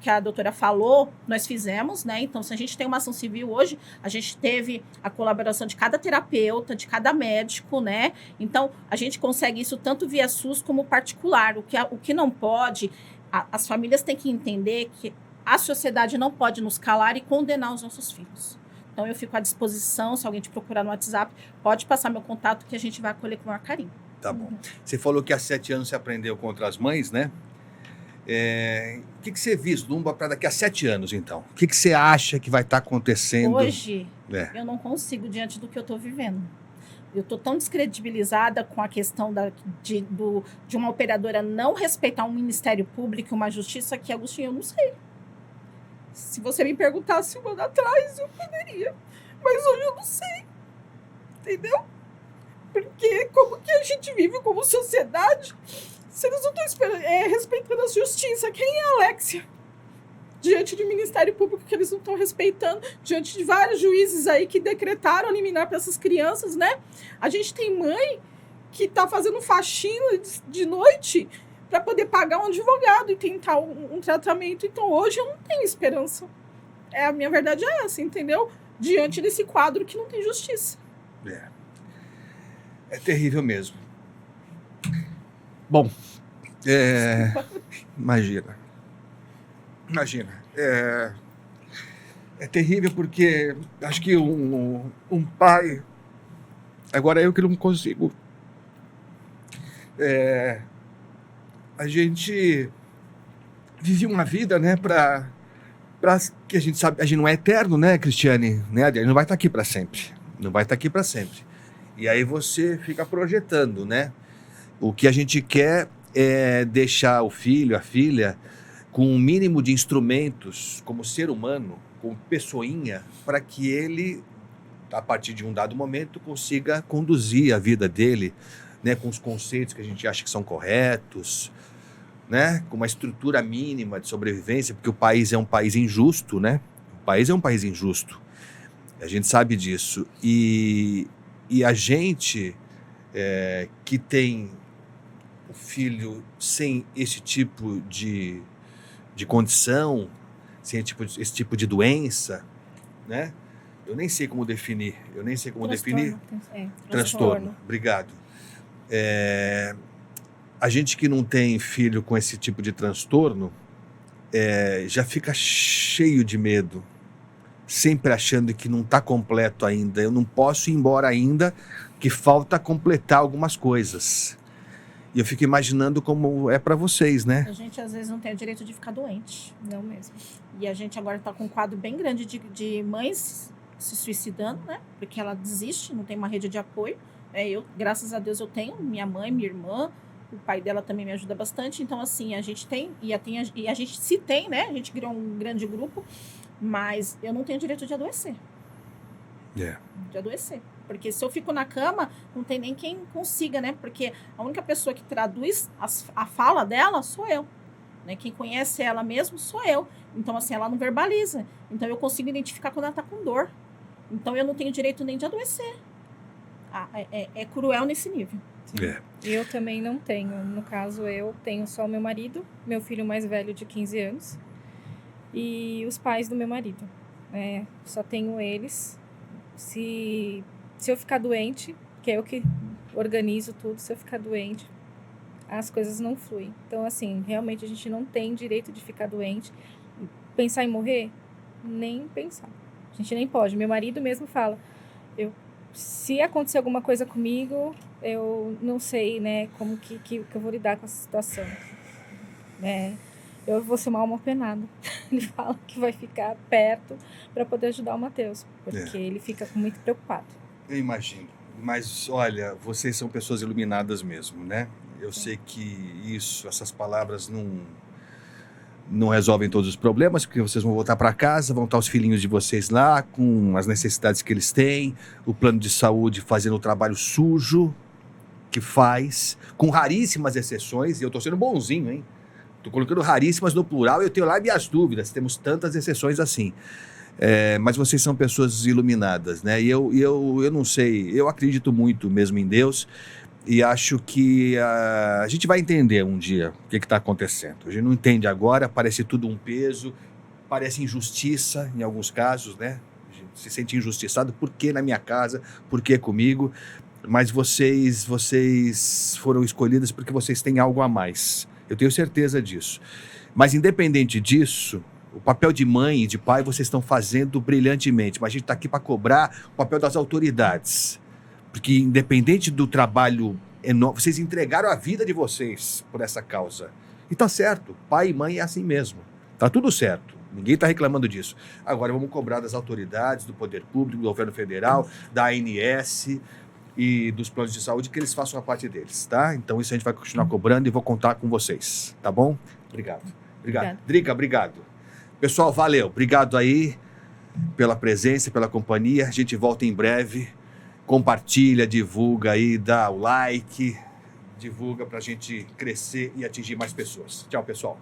que a doutora falou, nós fizemos, né? Então, se a gente tem uma ação civil hoje, a gente teve a colaboração de cada terapeuta, de cada médico, né? Então, a gente consegue isso tanto via SUS como particular. O que não pode, as famílias têm que entender que a sociedade não pode nos calar e condenar os nossos filhos. Então, eu fico à disposição, se alguém te procurar no WhatsApp, pode passar meu contato que a gente vai acolher com o maior carinho. Tá bom. Você falou que há 7 anos você aprendeu contra as mães, né? O que você vislumbra para daqui a 7 anos, então? O que você acha que vai estar acontecendo? Hoje, eu não consigo diante do que eu estou vivendo. Eu estou tão descredibilizada com a questão de uma operadora não respeitar um Ministério Público, uma justiça, que, Agostinho, eu não sei. Se você me perguntasse um ano atrás, eu poderia. Mas hoje eu não sei. Entendeu? Porque como que a gente vive como sociedade se eles não estão respeitando a justiça? Quem é a Alexia? Diante do Ministério Público que eles não estão respeitando, diante de vários juízes aí que decretaram a liminar para essas crianças, né? A gente tem mãe que está fazendo faxina de noite para poder pagar um advogado e tentar um tratamento. Então, hoje eu não tenho esperança. A minha verdade é essa, entendeu? Diante desse quadro que não tem justiça. É terrível mesmo. Bom, imagina. É terrível porque acho que um pai... Agora eu que não consigo... A gente vive uma vida, né, para que a gente sabe, a gente não é eterno, né, Cristiane, né? A gente não vai estar aqui para sempre, E aí você fica projetando, né? O que a gente quer é deixar o filho, a filha, com um mínimo de instrumentos, como ser humano, como pessoinha, para que ele, a partir de um dado momento, consiga conduzir a vida dele, né, com os conceitos que a gente acha que são corretos, né, com uma estrutura mínima de sobrevivência, porque o país é um país injusto, né? O país é um país injusto. A gente sabe disso. E a gente que tem o filho sem esse tipo de condição, sem esse tipo de doença, né? Eu nem sei como definir. Transtorno. Obrigado. A gente que não tem filho com esse tipo de transtorno já fica cheio de medo, sempre achando que não está completo ainda. Eu não posso ir embora ainda, que falta completar algumas coisas. E eu fico imaginando como é para vocês, né? A gente às vezes não tem o direito de ficar doente. Não mesmo. E a gente agora está com um quadro bem grande de mães se suicidando, né? Porque ela desiste, não tem uma rede de apoio. Graças a Deus, eu tenho minha mãe, minha irmã, o pai dela também me ajuda bastante. Então, assim, a gente tem, e a gente se tem, né? A gente criou um grande grupo, mas eu não tenho direito de adoecer. De adoecer. Porque se eu fico na cama, não tem nem quem consiga, né? Porque a única pessoa que traduz a fala dela sou eu. Né? Quem conhece ela mesmo sou eu. Então, assim, ela não verbaliza. Então, eu consigo identificar quando ela tá com dor. Então, eu não tenho direito nem de adoecer. É cruel nesse nível. Eu também não tenho. No caso, eu tenho só o meu marido, meu filho mais velho de 15 anos e os pais do meu marido. Só tenho eles. Se eu ficar doente, que é eu que organizo tudo, se eu ficar doente, as coisas não fluem. Então, assim, realmente a gente não tem direito de ficar doente. Pensar em morrer? Nem pensar. A gente nem pode. Meu marido mesmo fala, se acontecer alguma coisa comigo, eu não sei, né, como que eu vou lidar com essa situação. Eu vou ser mal uma penada. Ele fala que vai ficar perto para poder ajudar o Matheus, porque ele fica muito preocupado. Eu imagino. Mas, olha, vocês são pessoas iluminadas mesmo, né? Eu sei que essas palavras não resolvem todos os problemas, porque vocês vão voltar para casa, vão estar os filhinhos de vocês lá, com as necessidades que eles têm, o plano de saúde fazendo o trabalho sujo que faz, com raríssimas exceções, e eu estou sendo bonzinho, hein? Estou colocando raríssimas no plural, eu tenho lá minhas dúvidas, temos tantas exceções assim. Mas vocês são pessoas iluminadas, né? E eu não sei, eu acredito muito mesmo em Deus e acho que a gente vai entender um dia o que está acontecendo. A gente não entende agora, parece tudo um peso, parece injustiça em alguns casos, né? A gente se sente injustiçado, por que na minha casa, por que comigo? Mas vocês foram escolhidas porque vocês têm algo a mais. Eu tenho certeza disso. Mas independente disso, o papel de mãe e de pai vocês estão fazendo brilhantemente, mas a gente está aqui para cobrar o papel das autoridades. Porque independente do trabalho enorme, vocês entregaram a vida de vocês por essa causa. E tá certo, pai e mãe é assim mesmo. Tá tudo certo, ninguém está reclamando disso. Agora vamos cobrar das autoridades, do poder público, do governo federal, da ANS e dos planos de saúde, que eles façam a parte deles, tá? Então isso a gente vai continuar cobrando e vou contar com vocês, tá bom? Obrigado. Drica, obrigado. Pessoal, valeu. Obrigado aí pela presença, pela companhia. A gente volta em breve. Compartilha, divulga aí, dá o like, divulga pra gente crescer e atingir mais pessoas. Tchau, pessoal.